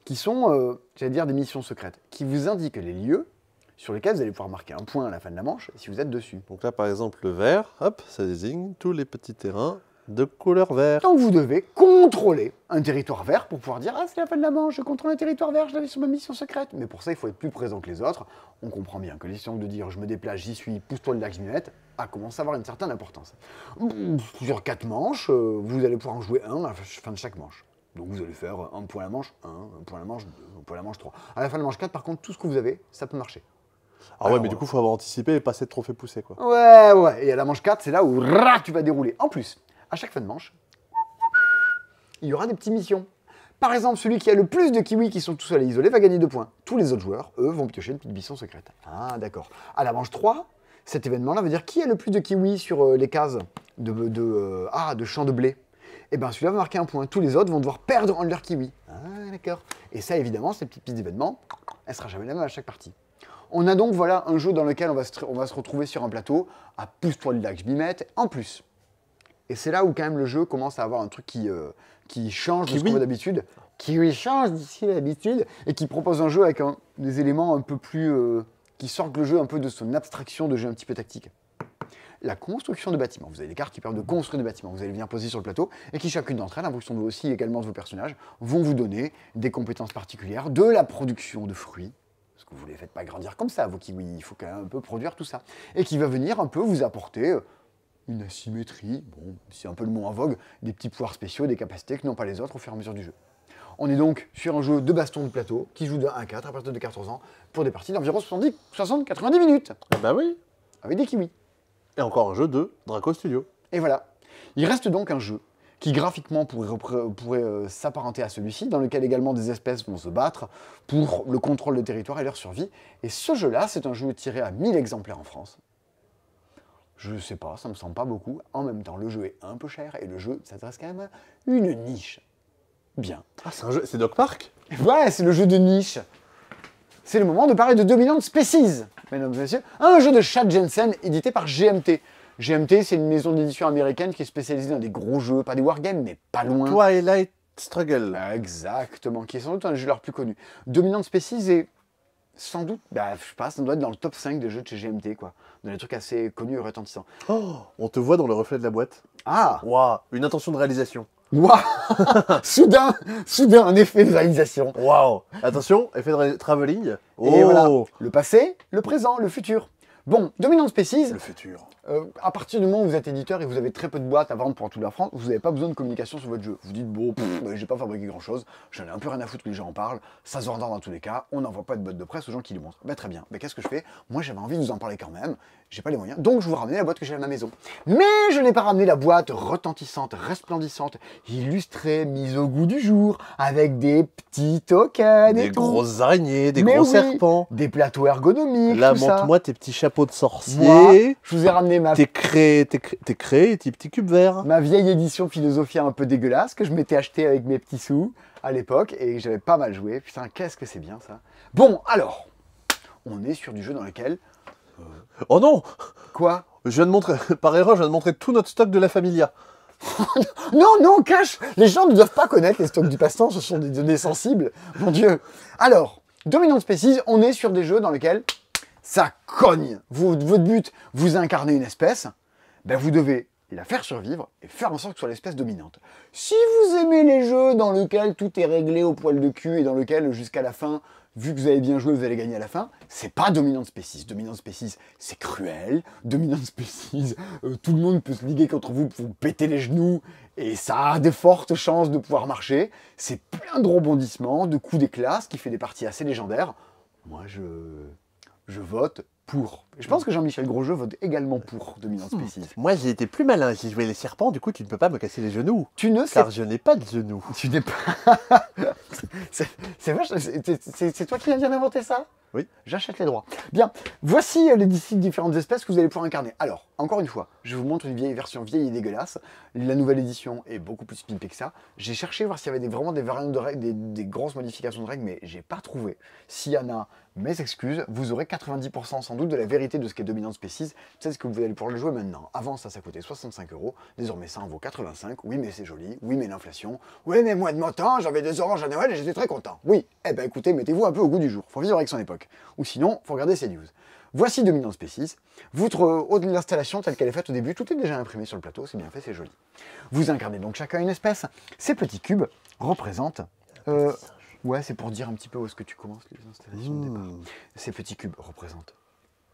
qui sont, j'allais dire, des missions secrètes, qui vous indiquent les lieux sur lesquels vous allez pouvoir marquer un point à la fin de la manche si vous êtes dessus. Donc là, par exemple, le vert, hop, ça désigne tous les petits terrains de couleur vert. Donc vous devez contrôler un territoire vert pour pouvoir dire « Ah, c'est la fin de la manche, je contrôle un territoire vert, je l'avais sur ma mission secrète ». Mais pour ça, il faut être plus présent que les autres. On comprend bien que l'histoire de dire « Je me déplace, j'y suis, pousse-toi le lac, je m'y mette » a commencé à avoir une certaine importance. Sur 4 manches, vous allez pouvoir en jouer un à la fin de chaque manche. Donc vous allez faire un point à la manche 1, un point à la manche 2, un point à la manche 3. À la fin de la manche 4, par contre, tout ce que vous avez, ça peut marcher. Ah ouais, mais du coup, il faut avoir anticipé et pas s'être trop fait pousser, quoi. Ouais. Et à la manche 4, c'est là où tu vas dérouler. En plus, à chaque fin de manche, il y aura des petites missions. Par exemple, celui qui a le plus de kiwis qui sont tous seuls et isolés va gagner 2 points. Tous les autres joueurs, eux, vont piocher une petite mission secrète. Ah, d'accord. À la manche 3, cet événement-là veut dire qui a le plus de kiwis sur les cases de champs de blé. Et bien celui-là va marquer un point. Tous les autres vont devoir perdre un de leurs kiwis. Ah, d'accord. Et ça, évidemment, ces petits événements, elle sera jamais la même à chaque partie. On a donc, voilà, un jeu dans lequel on va se retrouver sur un plateau à pousse-toi le lac, je m'y mette, en plus. Et c'est là où quand même le jeu commence à avoir un truc qui change de ce qu'on voit d'habitude, qui lui change d'ici d'habitude, et qui propose un jeu avec des éléments un peu plus... qui sortent le jeu un peu de son abstraction de jeu un petit peu tactique. La construction de bâtiments. Vous avez des cartes qui permettent de construire des bâtiments. Vous allez venir poser sur le plateau, et qui chacune d'entre elles, en fonction aussi également de vos personnages, vont vous donner des compétences particulières, de la production de fruits, parce que vous ne les faites pas grandir comme ça, vos kiwis, il faut quand même un peu produire tout ça, et qui va venir un peu vous apporter... une asymétrie, bon, c'est un peu le mot en vogue, des petits pouvoirs spéciaux, des capacités que n'ont pas les autres au fur et à mesure du jeu. On est donc sur un jeu de baston de plateau qui joue de 1 à 4 à partir de 14 ans pour des parties d'environ 60-90 minutes. Bah oui. Avec des kiwis. Et encore un jeu de Draco Studio. Et voilà. Il reste donc un jeu qui graphiquement pourrait s'apparenter à celui-ci, dans lequel également des espèces vont se battre pour le contrôle de territoire et leur survie. Et ce jeu-là, c'est un jeu tiré à 1000 exemplaires en France. Je sais pas, ça me semble pas beaucoup. En même temps, le jeu est un peu cher et le jeu s'adresse quand même à une niche. Bien. Ah, c'est un jeu, c'est Dog Park? Ouais, c'est le jeu de niche. C'est le moment de parler de Dominant Species, mesdames et messieurs. Un jeu de Chad Jensen édité par GMT. GMT, c'est une maison d'édition américaine qui est spécialisée dans des gros jeux, pas des wargames, mais pas loin. Twilight Struggle. Exactement, qui est sans doute un des jeux leur plus connu. Dominant Species est sans doute, je sais pas, ça doit être dans le top 5 des jeux de chez GMT, quoi. Dans les trucs assez connus et retentissants. Oh, on te voit dans le reflet de la boîte. Ah! Waouh, une intention de réalisation. Waouh! soudain, un effet de réalisation. Waouh. Attention, effet de travelling. Oh. Et voilà, le passé, le présent, le futur. Bon, Dominant Species, Le futur. à partir du moment où vous êtes éditeur et vous avez très peu de boîtes à vendre pour toute la France, vous n'avez pas besoin de communication sur votre jeu. Vous dites, bon, j'ai pas fabriqué grand chose, j'en ai un peu rien à foutre que les gens en parlent, ça se vendra dans tous les cas, on n'envoie pas de boîte de presse aux gens qui les montrent. Très bien, qu'est-ce que je fais? Moi j'avais envie de vous en parler quand même, j'ai pas les moyens, donc je vous ramène la boîte que j'ai à ma maison. Mais je n'ai pas ramené la boîte retentissante, resplendissante, illustrée, mise au goût du jour, avec des petits tokens Des et tout. grosses araignées, des Mais gros oui, serpents. des plateaux ergonomiques, Là, tout ça. montre-moi tes petits chapeaux de sorcier. Moi, je vous ai ramené Tes craies, tes petits cubes verts. ma vieille édition Philosophia un peu dégueulasse que je m'étais acheté avec mes petits sous à l'époque et j'avais pas mal joué. Putain, qu'est-ce que c'est bien ça. Bon, alors, on est sur du jeu dans lequel... Oh non! Quoi? Je viens de montrer, par erreur, je viens de montrer tout notre stock de la Familia. Non, cache! Les gens ne doivent pas connaître les stocks du passe-temps, ce sont des données sensibles. Mon Dieu! Alors, Dominant Species, on est sur des jeux dans lesquels ça cogne. Votre but, vous incarnez une espèce, vous devez et la faire survivre et faire en sorte que ce soit l'espèce dominante. Si vous aimez les jeux dans lesquels tout est réglé au poil de cul et dans lesquels jusqu'à la fin, vu que vous avez bien joué, vous allez gagner à la fin, c'est pas Dominant Species. Dominant Species, c'est cruel. Dominant Species, tout le monde peut se liguer contre vous pour vous péter les genoux et ça a de fortes chances de pouvoir marcher. C'est plein de rebondissements, de coups d'éclat, ce qui fait des parties assez légendaires. Moi, je vote pour. Et je pense que Jean-Michel Grosjeu vote également pour Dominant Species. Moi, j'ai été plus malin. J'ai joué les serpents, du coup, tu ne peux pas me casser les genoux. Tu ne sais Car je n'ai pas de genoux. Tu n'es pas... c'est toi qui viens d'inventer ça? Oui. J'achète les droits. Bien, voici les différentes espèces que vous allez pouvoir incarner. Alors, encore une fois, je vous montre une vieille version vieille et dégueulasse. La nouvelle édition est beaucoup plus pimpée que ça. J'ai cherché voir s'il y avait vraiment des variantes de règles, des grosses modifications de règles, mais j'ai pas trouvé. S'il y en a, mes excuses, vous aurez 90% sans doute de la vérité de ce qu'est Dominant Species. C'est ce que vous allez pouvoir le jouer maintenant. Avant, ça coûtait 65 €. Désormais, ça en vaut 85. Oui, mais c'est joli. Oui, mais l'inflation. Oui, mais moi de mon temps, j'avais des oranges à Noël et j'étais très content. Oui, eh ben écoutez, mettez-vous un peu au goût du jour. Faut vivre avec son époque. Ou sinon, faut regarder ces news. Voici Dominant Species. L'installation telle qu'elle est faite au début, tout est déjà imprimé sur le plateau, c'est bien fait, c'est joli. Vous incarnez donc chacun une espèce. Ces petits cubes représentent... ouais, c'est pour dire un petit peu où est-ce que tu commences les installations de départ. Ces petits cubes représentent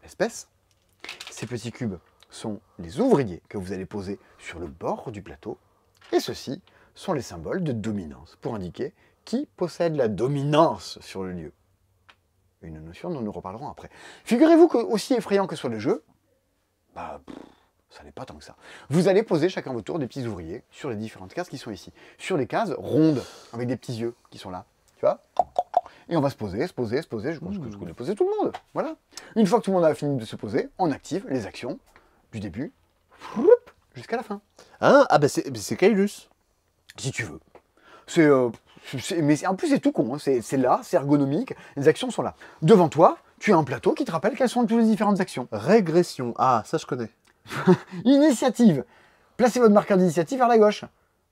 l'espèce. Ces petits cubes sont les ouvriers que vous allez poser sur le bord du plateau. Et ceux-ci sont les symboles de dominance, pour indiquer qui possède la dominance sur le lieu. Une notion dont nous reparlerons après. Figurez-vous que, aussi effrayant que soit le jeu, ça n'est pas tant que ça. Vous allez poser chacun votre tour des petits ouvriers sur les différentes cases qui sont ici. Sur les cases rondes, avec des petits yeux qui sont là. Tu vois? Et on va se poser. Je pense que je connais poser tout le monde. Voilà. Une fois que tout le monde a fini de se poser, on active les actions du début jusqu'à la fin. Hein? Ah, bah c'est Kailus. Si tu veux. Mais en plus, c'est tout con. Hein. C'est là, c'est ergonomique. Les actions sont là. Devant toi, tu as un plateau qui te rappelle quelles sont toutes les différentes actions. Régression. Ah, ça je connais. Initiative. Placez votre marqueur d'initiative vers la gauche.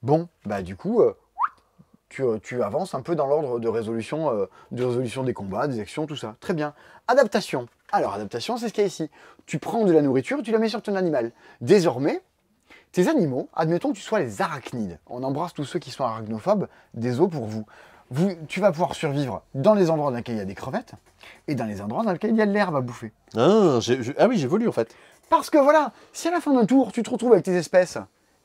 Bon, bah du coup, tu avances un peu dans l'ordre de résolution des combats, des actions, tout ça. Très bien. Adaptation. Alors, adaptation, c'est ce qu'il y a ici. Tu prends de la nourriture et tu la mets sur ton animal. Désormais, tes animaux, admettons que tu sois les arachnides. On embrasse tous ceux qui sont arachnophobes, des os pour vous. Tu vas pouvoir survivre dans les endroits dans lesquels il y a des crevettes et dans les endroits dans lesquels il y a de l'herbe à bouffer. Ah, oui, j'évolue en fait. Parce que voilà, si à la fin d'un tour, tu te retrouves avec tes espèces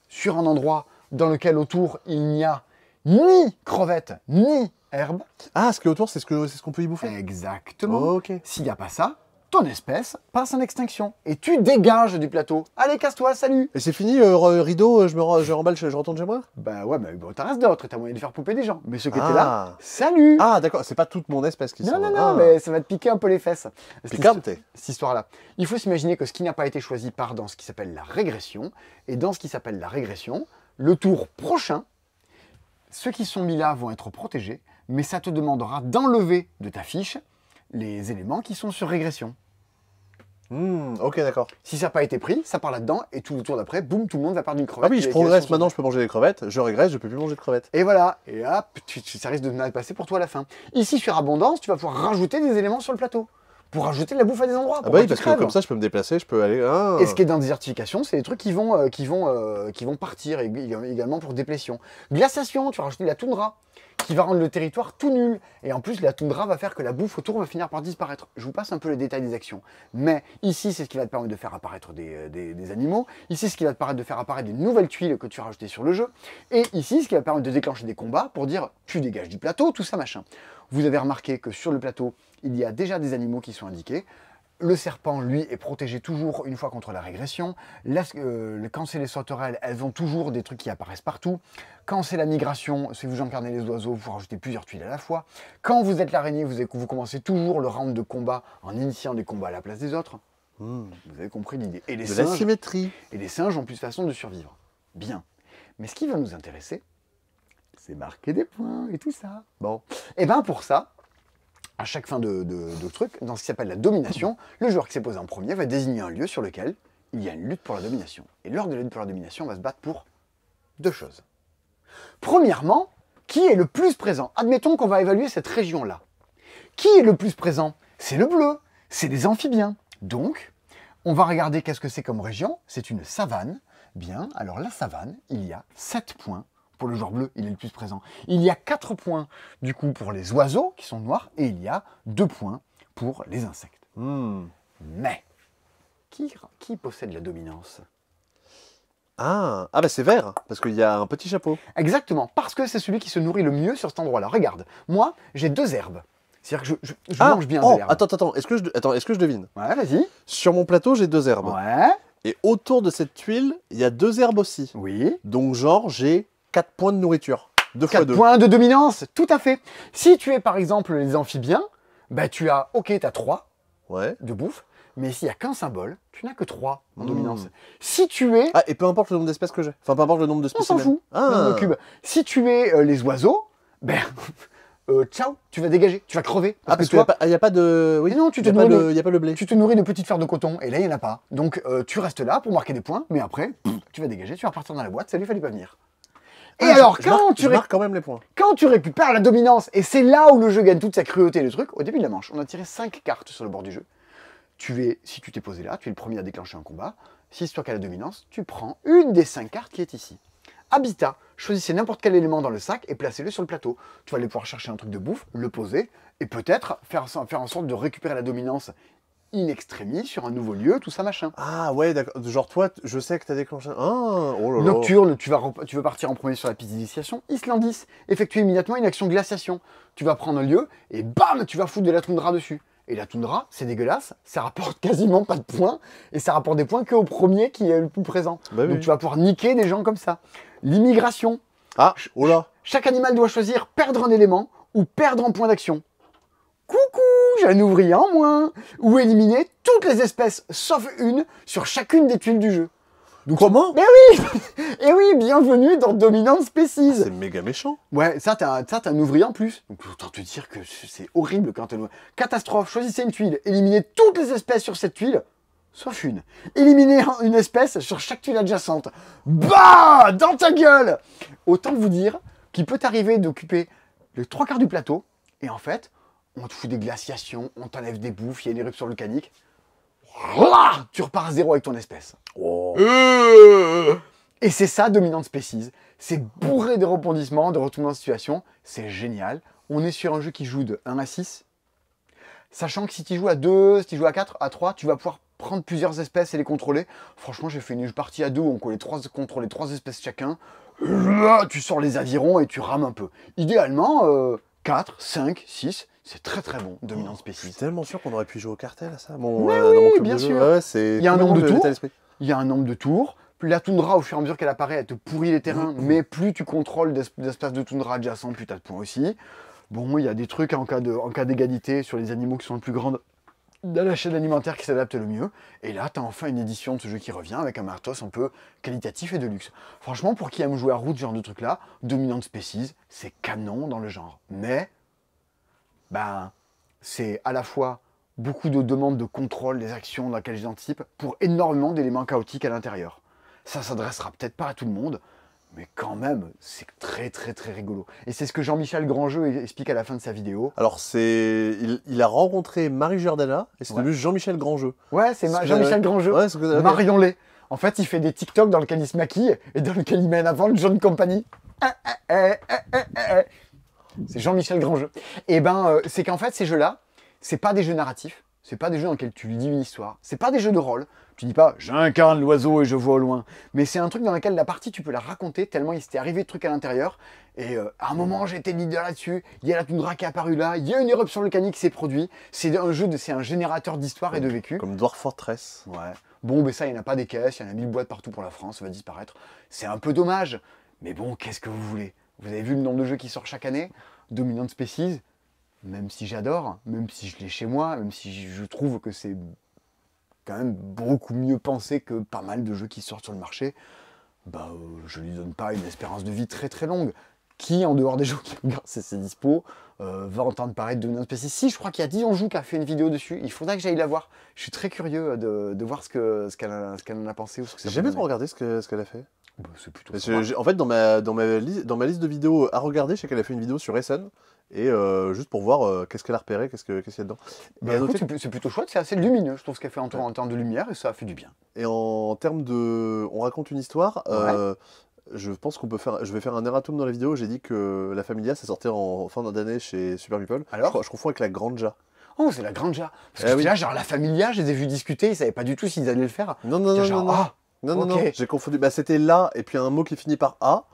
sur un endroit dans lequel autour il n'y a ni crevettes, ni herbe. Ah, ce qui est autour, c'est ce qu'on peut y bouffer. Exactement. Ok. S'il n'y a pas ça, ton espèce passe en extinction. Et tu dégages du plateau. Allez, casse-toi, salut. Et c'est fini, rideau, je remballe, je retourne chez moi? Bah ouais, mais bon, t'en restes d'autres et t'as moyen de faire pouper des gens. Mais ceux qui étaient là, salut. Ah, d'accord, c'est pas toute mon espèce qui Non, sort. non, non, mais ça va te piquer un peu les fesses. Picante. Cette histoire-là. Il faut s'imaginer que ce qui n'a pas été choisi part dans ce qui s'appelle la régression. Et dans ce qui s'appelle la régression, le tour prochain, ceux qui sont mis là vont être protégés, mais ça te demandera d'enlever de ta fiche les éléments qui sont sur régression. Ok, d'accord. Si ça n'a pas été pris, ça part là-dedans, et tout le tour d'après, boum, tout le monde va perdre une crevette. Ah oui, je progresse maintenant, je peux manger des crevettes, je régresse, je peux plus manger de crevettes. Et voilà, et hop, ça risque de mal passer pour toi à la fin. Ici, sur Abondance, tu vas pouvoir rajouter des éléments sur le plateau, pour rajouter de la bouffe à des endroits. Ah bah oui, parce que comme ça, je peux me déplacer, je peux aller... Et ce qui est dans désertification, c'est des trucs qui vont partir, également pour déplétion. Glaciation, tu vas rajouter de la toundra, qui va rendre le territoire tout nul. Et en plus, la toundra va faire que la bouffe autour va finir par disparaître. Je vous passe un peu les détails des actions. Mais ici, c'est ce qui va te permettre de faire apparaître des animaux. Ici, ce qui va te permettre de faire apparaître des nouvelles tuiles que tu as rajoutées sur le jeu. Et ici, ce qui va te permettre de déclencher des combats pour dire tu dégages du plateau, tout ça machin. Vous avez remarqué que sur le plateau, il y a déjà des animaux qui sont indiqués. Le serpent, lui, est protégé toujours une fois contre la régression. Quand c'est les sauterelles, elles ont toujours des trucs qui apparaissent partout. Quand c'est la migration, si vous incarnez les oiseaux, vous rajoutez plusieurs tuiles à la fois. Quand vous êtes l'araignée, vous commencez toujours le round de combat en initiant des combats à la place des autres. Vous avez compris l'idée. Et la symétrie. Et les singes ont plus de façons de survivre. Bien. Mais ce qui va nous intéresser, c'est marquer des points et tout ça. Bon. Et bien pour ça, à chaque fin de truc, dans ce qui s'appelle la domination, le joueur qui s'est posé en premier va désigner un lieu sur lequel il y a une lutte pour la domination. Et lors de la lutte pour la domination, on va se battre pour deux choses. Premièrement, qui est le plus présent? Admettons qu'on va évaluer cette région-là. Qui est le plus présent? C'est le bleu, c'est les amphibiens. Donc, on va regarder qu'est-ce que c'est comme région. C'est une savane. Bien, alors la savane, il y a 7 points. Pour le joueur bleu, il est le plus présent. Il y a 4 points, du coup, pour les oiseaux, qui sont noirs, et il y a 2 points pour les insectes. Mais, qui possède la dominance? Ah, bah c'est vert, parce qu'il y a un petit chapeau. Exactement, parce que c'est celui qui se nourrit le mieux sur cet endroit-là. Regarde, moi, j'ai 2 herbes. C'est-à-dire que je mange bien de l'herbe. Attends, est-ce que je devine? Ouais, vas-y. Sur mon plateau, j'ai 2 herbes. Ouais. Et autour de cette tuile, il y a 2 herbes aussi. Oui. Donc genre, j'ai 4 points de nourriture. 2 fois 4 2. points de dominance, tout à fait. Si tu es par exemple les amphibiens, bah tu as, ok, tu as 3 Ouais. de bouffe, mais s'il n'y a qu'un symbole, tu n'as que 3 en dominance. Si tu es... Ah, et peu importe le nombre d'espèces que j'ai. Enfin, peu importe le nombre de On spécimens. s'en fout, Ah. le cube. Si tu es les oiseaux, ben... ciao, tu vas dégager, tu vas crever. Parce qu'il n'y a pas de... Oui, mais non, il n'y a pas le blé. Tu te nourris de petites fleurs de coton, et là, il n'y en a pas. Donc, tu restes là pour marquer des points, mais après, tu vas dégager, tu vas repartir dans la boîte, ça lui fallait pas venir. Et alors, je marque quand même les points. quand tu récupères la dominance, et c'est là où le jeu gagne toute sa cruauté et le truc, au début de la manche, on a tiré 5 cartes sur le bord du jeu. Si tu t'es posé là, tu es le premier à déclencher un combat. Si c'est toi qui as la dominance, tu prends une des 5 cartes qui est ici. Habitat, choisissez n'importe quel élément dans le sac et placez-le sur le plateau. Tu vas aller pouvoir chercher un truc de bouffe, le poser, et peut-être faire en sorte de récupérer la dominance in extremis sur un nouveau lieu, tout ça machin. Ah ouais, d'accord. Genre toi, je sais que t'as déclenché... Ah, oh là là. Nocturne, tu veux partir en premier sur la piste d'initiation. Islandis, effectuer immédiatement une action glaciation. Tu vas prendre un lieu et bam, tu vas foutre de la toundra dessus. Et la toundra, c'est dégueulasse, ça rapporte quasiment pas de points, et ça rapporte des points qu'au premier qui est le plus présent. Bah oui. Donc tu vas pouvoir niquer des gens comme ça. L'immigration. Ah, oh là. Chaque animal doit choisir perdre un élément ou perdre un point d'action. Coucou, j'ai un ouvrier en moins. Ou éliminer toutes les espèces sauf une sur chacune des tuiles du jeu. Donc comment? Mais oui. Et oui, bienvenue dans Dominant Species. C'est méga méchant. Ouais, ça t'as un ouvrier en plus. Donc autant te dire que c'est horrible quand t'as un... Catastrophe, choisissez une tuile, éliminez toutes les espèces sur cette tuile, sauf une. Éliminez une espèce sur chaque tuile adjacente. Bah, dans ta gueule. Autant vous dire qu'il peut t'arriver d'occuper les 3 quarts du plateau, et en fait, on te fout des glaciations, on t'enlève des bouffes, il y a une éruption volcanique. Là, tu repars à 0 avec ton espèce. Oh. Et c'est ça, Dominant Species. C'est bourré de rebondissements, de retournements de situation. C'est génial. On est sur un jeu qui joue de 1 à 6. Sachant que si tu joues à 2, si tu joues à 4, à 3, tu vas pouvoir prendre plusieurs espèces et les contrôler. Franchement, j'ai fait une partie à 2 où on contrôlait 3 espèces chacun. Là, tu sors les avirons et tu rames un peu. Idéalement, 4, 5, 6, c'est très très bon, Dominant Je Species. suis tellement sûr qu'on aurait pu jouer au cartel à ça. Mais dans oui, mon club bien de jeu. sûr. Ouais, c'est Il y a un nombre de complètement tours. l'état d'esprit. Il y a un nombre de tours. Plus la toundra, au fur et à mesure qu'elle apparaît, elle te pourrit les terrains, mais plus tu contrôles d'espaces de toundra adjacents, plus tu as de points aussi. Bon, il y a des trucs en cas d'égalité sur les animaux qui sont les plus grands de la chaîne alimentaire qui s'adaptent le mieux. Et là, tu as enfin une édition de ce jeu qui revient avec un matos un peu qualitatif et de luxe. Franchement, pour qui aime jouer à route, ce genre de truc-là, Dominant Species, c'est canon dans le genre. Mais, ben, c'est à la fois beaucoup de demandes de contrôle des actions dans lesquelles j'anticipe pour énormément d'éléments chaotiques à l'intérieur. Ça s'adressera peut-être pas à tout le monde, mais quand même, c'est très très très rigolo. Et c'est ce que Jean-Michel Grandjeu explique à la fin de sa vidéo. Alors, il a rencontré Marie Giordana et c'est devenu Jean-Michel Grandjeu. Ouais, c'est Jean-Michel Grandjeu. Ouais, okay. Marion Lay. En fait, il fait des TikTok dans lesquels il se maquille et dans lesquels il met en avant le John Company. C'est Jean-Michel Grandjeu. Et ben, c'est qu'en fait, ces jeux-là, c'est pas des jeux narratifs. C'est pas des jeux dans lesquels tu lis une histoire. C'est pas des jeux de rôle. Tu dis pas j'incarne l'oiseau et je vois au loin. Mais c'est un truc dans lequel la partie tu peux la raconter tellement il s'était arrivé de trucs à l'intérieur. Et à un moment j'étais leader là-dessus. Il y a la toundra qui est apparue là. Il y a une éruption volcanique qui s'est produite. C'est un générateur d'histoire et de vécu. Comme Dwarf Fortress. Ouais. Bon, mais ça, il n'y en a pas des caisses. Il y en a 1000 boîtes partout pour la France. Ça va disparaître. C'est un peu dommage. Mais bon, qu'est-ce que vous voulez? Vous avez vu le nombre de jeux qui sortent chaque année? Dominant Species. Même si j'adore, même si je l'ai chez moi, même si je trouve que c'est quand même beaucoup mieux pensé que pas mal de jeux qui sortent sur le marché, bah, je lui donne pas une espérance de vie très très longue. Qui, en dehors des gens qui regardent ses dispos, va entendre parler de Dominant Species? Si, je crois qu'il y a Dion Joue qui a fait une vidéo dessus. Il faudra que j'aille la voir. Je suis très curieux de voir ce qu'elle en a pensé. Ou ce que J'ai jamais trop regardé ce qu'elle a fait. Bah, c'est plutôt Parce sympa. que en fait, dans ma liste de vidéos à regarder, je sais qu'elle a fait une vidéo sur Essen. Et juste pour voir qu'est-ce qu'elle a repéré, qu'est-ce qu'il y a dedans. Bah, Et à écoute, noter- c'est plutôt chouette, c'est assez lumineux, je trouve ce qu'elle fait en termes de lumière, et ça a fait du bien. et en termes de. On raconte une histoire. Je pense qu'on peut faire. Je vais faire un erratum dans la vidéo. J'ai dit que La Familia, ça sortait en fin d'année chez Super Meeple. Alors je confonds avec La Granja. Oh, c'est la Granja. Parce que Eh oui. là, genre, la Familia, je les ai vus discuter, ils savaient pas du tout s'ils allaient le faire. Non, non, J'étais non, genre, non, non. ah, Non, non, ok. non, j'ai confondu. Bah, c'était là, et puis un mot qui finit par A.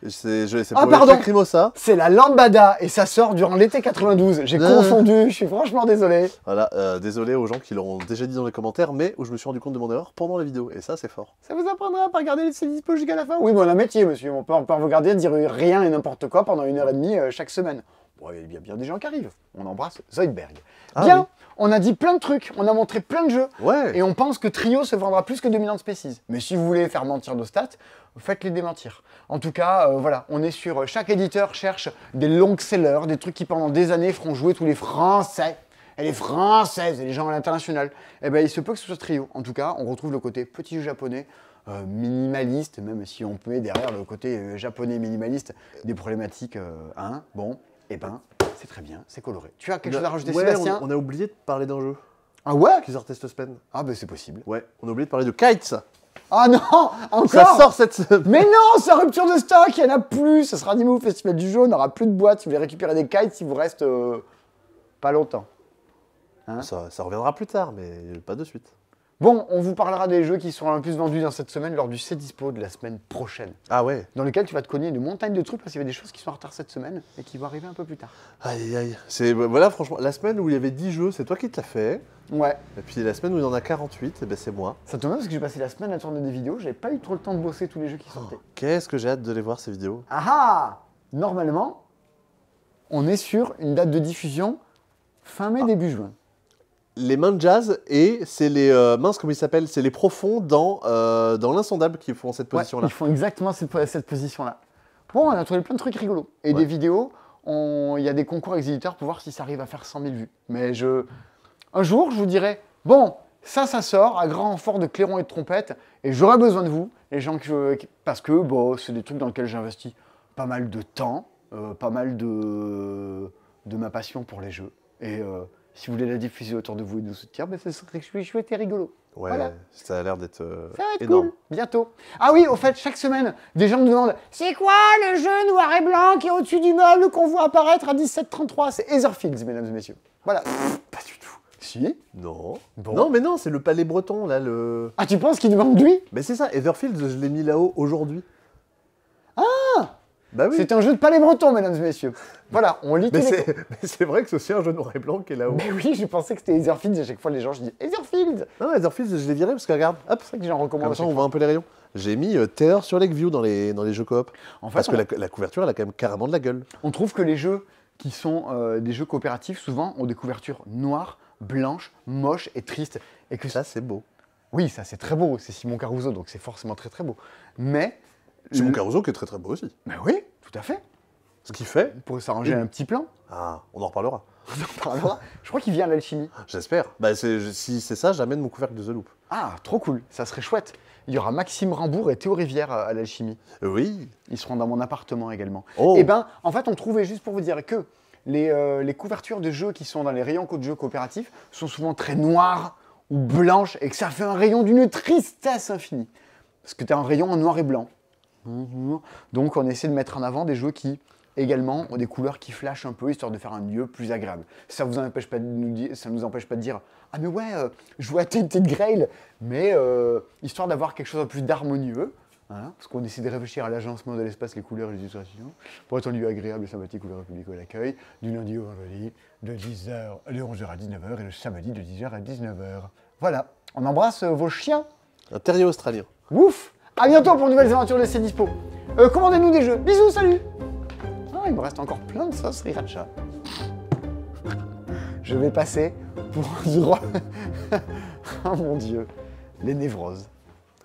C'est Ah, pour pardon. Lacrimosa. C'est la Lambada, et ça sort durant l'été 92. J'ai Non. confondu, je suis franchement désolé. Voilà, désolé aux gens qui l'auront déjà dit dans les commentaires, mais où je me suis rendu compte de mon erreur pendant la vidéo. Et ça, c'est fort. Ça vous apprendra à pas regarder ces dispo jusqu'à la fin? Oui, bon, on a un métier, monsieur. On peut regarder, dire rien et n'importe quoi pendant 1h30 chaque semaine. Bon, il y a bien des gens qui arrivent. On embrasse Zoidberg. Ah, Bien, oui. on a dit plein de trucs, on a montré plein de jeux. Ouais. Et on pense que Trio se vendra plus que 2 millions de species. Mais si vous voulez faire mentir nos stats, faites-les démentir. En tout cas, voilà, on est sur... chaque éditeur cherche des long sellers, des trucs qui pendant des années feront jouer tous les Français. Et les Françaises et les gens à l'international. Eh ben, il se peut que ce soit Trio. En tout cas, on retrouve le côté petit jeu japonais, minimaliste, même si on peut derrière le côté japonais minimaliste des problématiques. Bon, eh ben, c'est très bien, c'est coloré. Tu as quelque chose à rajouter, Ouais, Sébastien? on a oublié de parler d'un jeu Ah ouais? qui sortait cette semaine. Ah ben c'est possible. Ouais, on a oublié de parler de Kites. Ah non, encore? Ça sort cette semaine. Mais non, c'est rupture de stock, il n'y en a plus. Ça sera animé au Festival du Jeu, on n'aura plus de boîtes. Si vous voulez récupérer des kites, il vous reste pas longtemps. Ça reviendra plus tard, mais pas de suite. Bon, on vous parlera des jeux qui seront le plus vendus dans cette semaine lors du C'est Dispo de la semaine prochaine. Ah ouais. Dans lequel tu vas te cogner une montagne de trucs parce qu'il y avait des choses qui sont en retard cette semaine et qui vont arriver un peu plus tard. Aïe, aïe. Voilà, franchement, la semaine où il y avait 10 jeux, c'est toi qui te l'as fait. Ouais, Et puis la semaine où il y en a 48, eh ben, c'est moi. ça tombe bien parce que j'ai passé la semaine à tourner des vidéos, j'avais pas eu trop le temps de bosser tous les jeux qui sortaient. Qu'est-ce que j'ai hâte de les voir, ces vidéos. Ah ah! Normalement, on est sur une date de diffusion fin mai, début juin. Les mains de jazz et c'est les minces, comment ils s'appellent? C'est les profonds dans l'insondable qui font cette Ouais, position-là. ils font exactement cette position-là. Bon, on a trouvé plein de trucs rigolos. Et Ouais. des vidéos, il y a des concours avec les éditeurs pour voir si ça arrive à faire 100 000 vues. Mais un jour, je vous dirai, bon, ça sort à grand renfort de clairons et de trompettes, et j'aurai besoin de vous, les gens parce que bon, c'est des trucs dans lesquels j'investis pas mal de temps, pas mal de ma passion pour les jeux. Et si vous voulez la diffuser autour de vous et nous soutenir, ben, ce serait chouette et rigolo. Ouais, Voilà. ça a l'air d'être Ça va être énorme. cool, bientôt. Ah oui, au fait, chaque semaine, des gens me demandent « C'est quoi le jeu noir et blanc qui est au-dessus du meuble qu'on voit apparaître à 17,33 ?» C'est Etherfields, mesdames et messieurs. Voilà. Pas du tout. Si. Non. Bon. Non, mais non, c'est le palais breton, là, le... Ah, tu penses qu'il demande lui? Mais c'est ça, Etherfields, je l'ai mis là-haut aujourd'hui. Ah. Bah oui. C'est un jeu de palais breton, mesdames et messieurs. Voilà, on lit tous les... Mais c'est vrai que c'est aussi un jeu noir et blanc qui est là-haut. Mais oui, je pensais que c'était Etherfields, et à chaque fois, les gens, je dis « Etherfields !» Non, Etherfields, je l'ai viré parce que regarde, hop, C'est ça que j'en recommande comme à ça chaque on fois. voit un peu les rayons. J'ai mis Terror sur Lakeview dans les jeux coop. En fait, Parce que la couverture, elle a quand même carrément de la gueule. on trouve que les jeux qui sont des jeux coopératifs, souvent, ont des couvertures noires, blanches, moches et tristes. Et que Ça, c'est beau. Oui, ça c'est très beau, c'est Simon Caruso, donc c'est forcément très très beau. Mais... Simon Caruso qui est très très beau aussi. Ben oui, tout à fait. Ce qu'il fait... Pour s'arranger un petit plan. Ah, on en reparlera. Alors, je crois qu'il vient à l'alchimie. J'espère. Bah, si c'est ça, j'amène mon couvercle de The Loop. Ah, trop cool, ça serait chouette. Il y aura Maxime Rambourg et Théo Rivière à l'alchimie. Oui. Ils seront dans mon appartement également. Oh. Et ben, en fait, on trouvait, juste pour vous dire, que les couvertures de jeux qui sont dans les rayons de jeux coopératifs sont souvent très noires ou blanches et que ça fait un rayon d'une tristesse infinie. Parce que tu as un rayon en noir et blanc. Donc, on essaie de mettre en avant des jeux qui, également, ont des couleurs qui flashent un peu, histoire de faire un lieu plus agréable. Ça ne nous empêche pas de dire « Ah mais ouais, je joue à Tainted Grail », mais histoire d'avoir quelque chose un peu plus d'harmonieux, hein, parce qu'on essaie de réfléchir à l'agencement de l'espace, les couleurs et les illustrations, pour être un lieu agréable et sympathique où le public à l'accueil, du lundi au vendredi, de 11h à 19h, et le samedi de 10h à 19h. Voilà, on embrasse vos chiens. Un terrier australien. Ouf. À bientôt pour de nouvelles aventures de C'est Dispo. Commandez-nous des jeux. Bisous, salut. Ah, il me reste encore plein de sauces sriracha. Je vais passer pour... Oh mon Dieu, les névroses.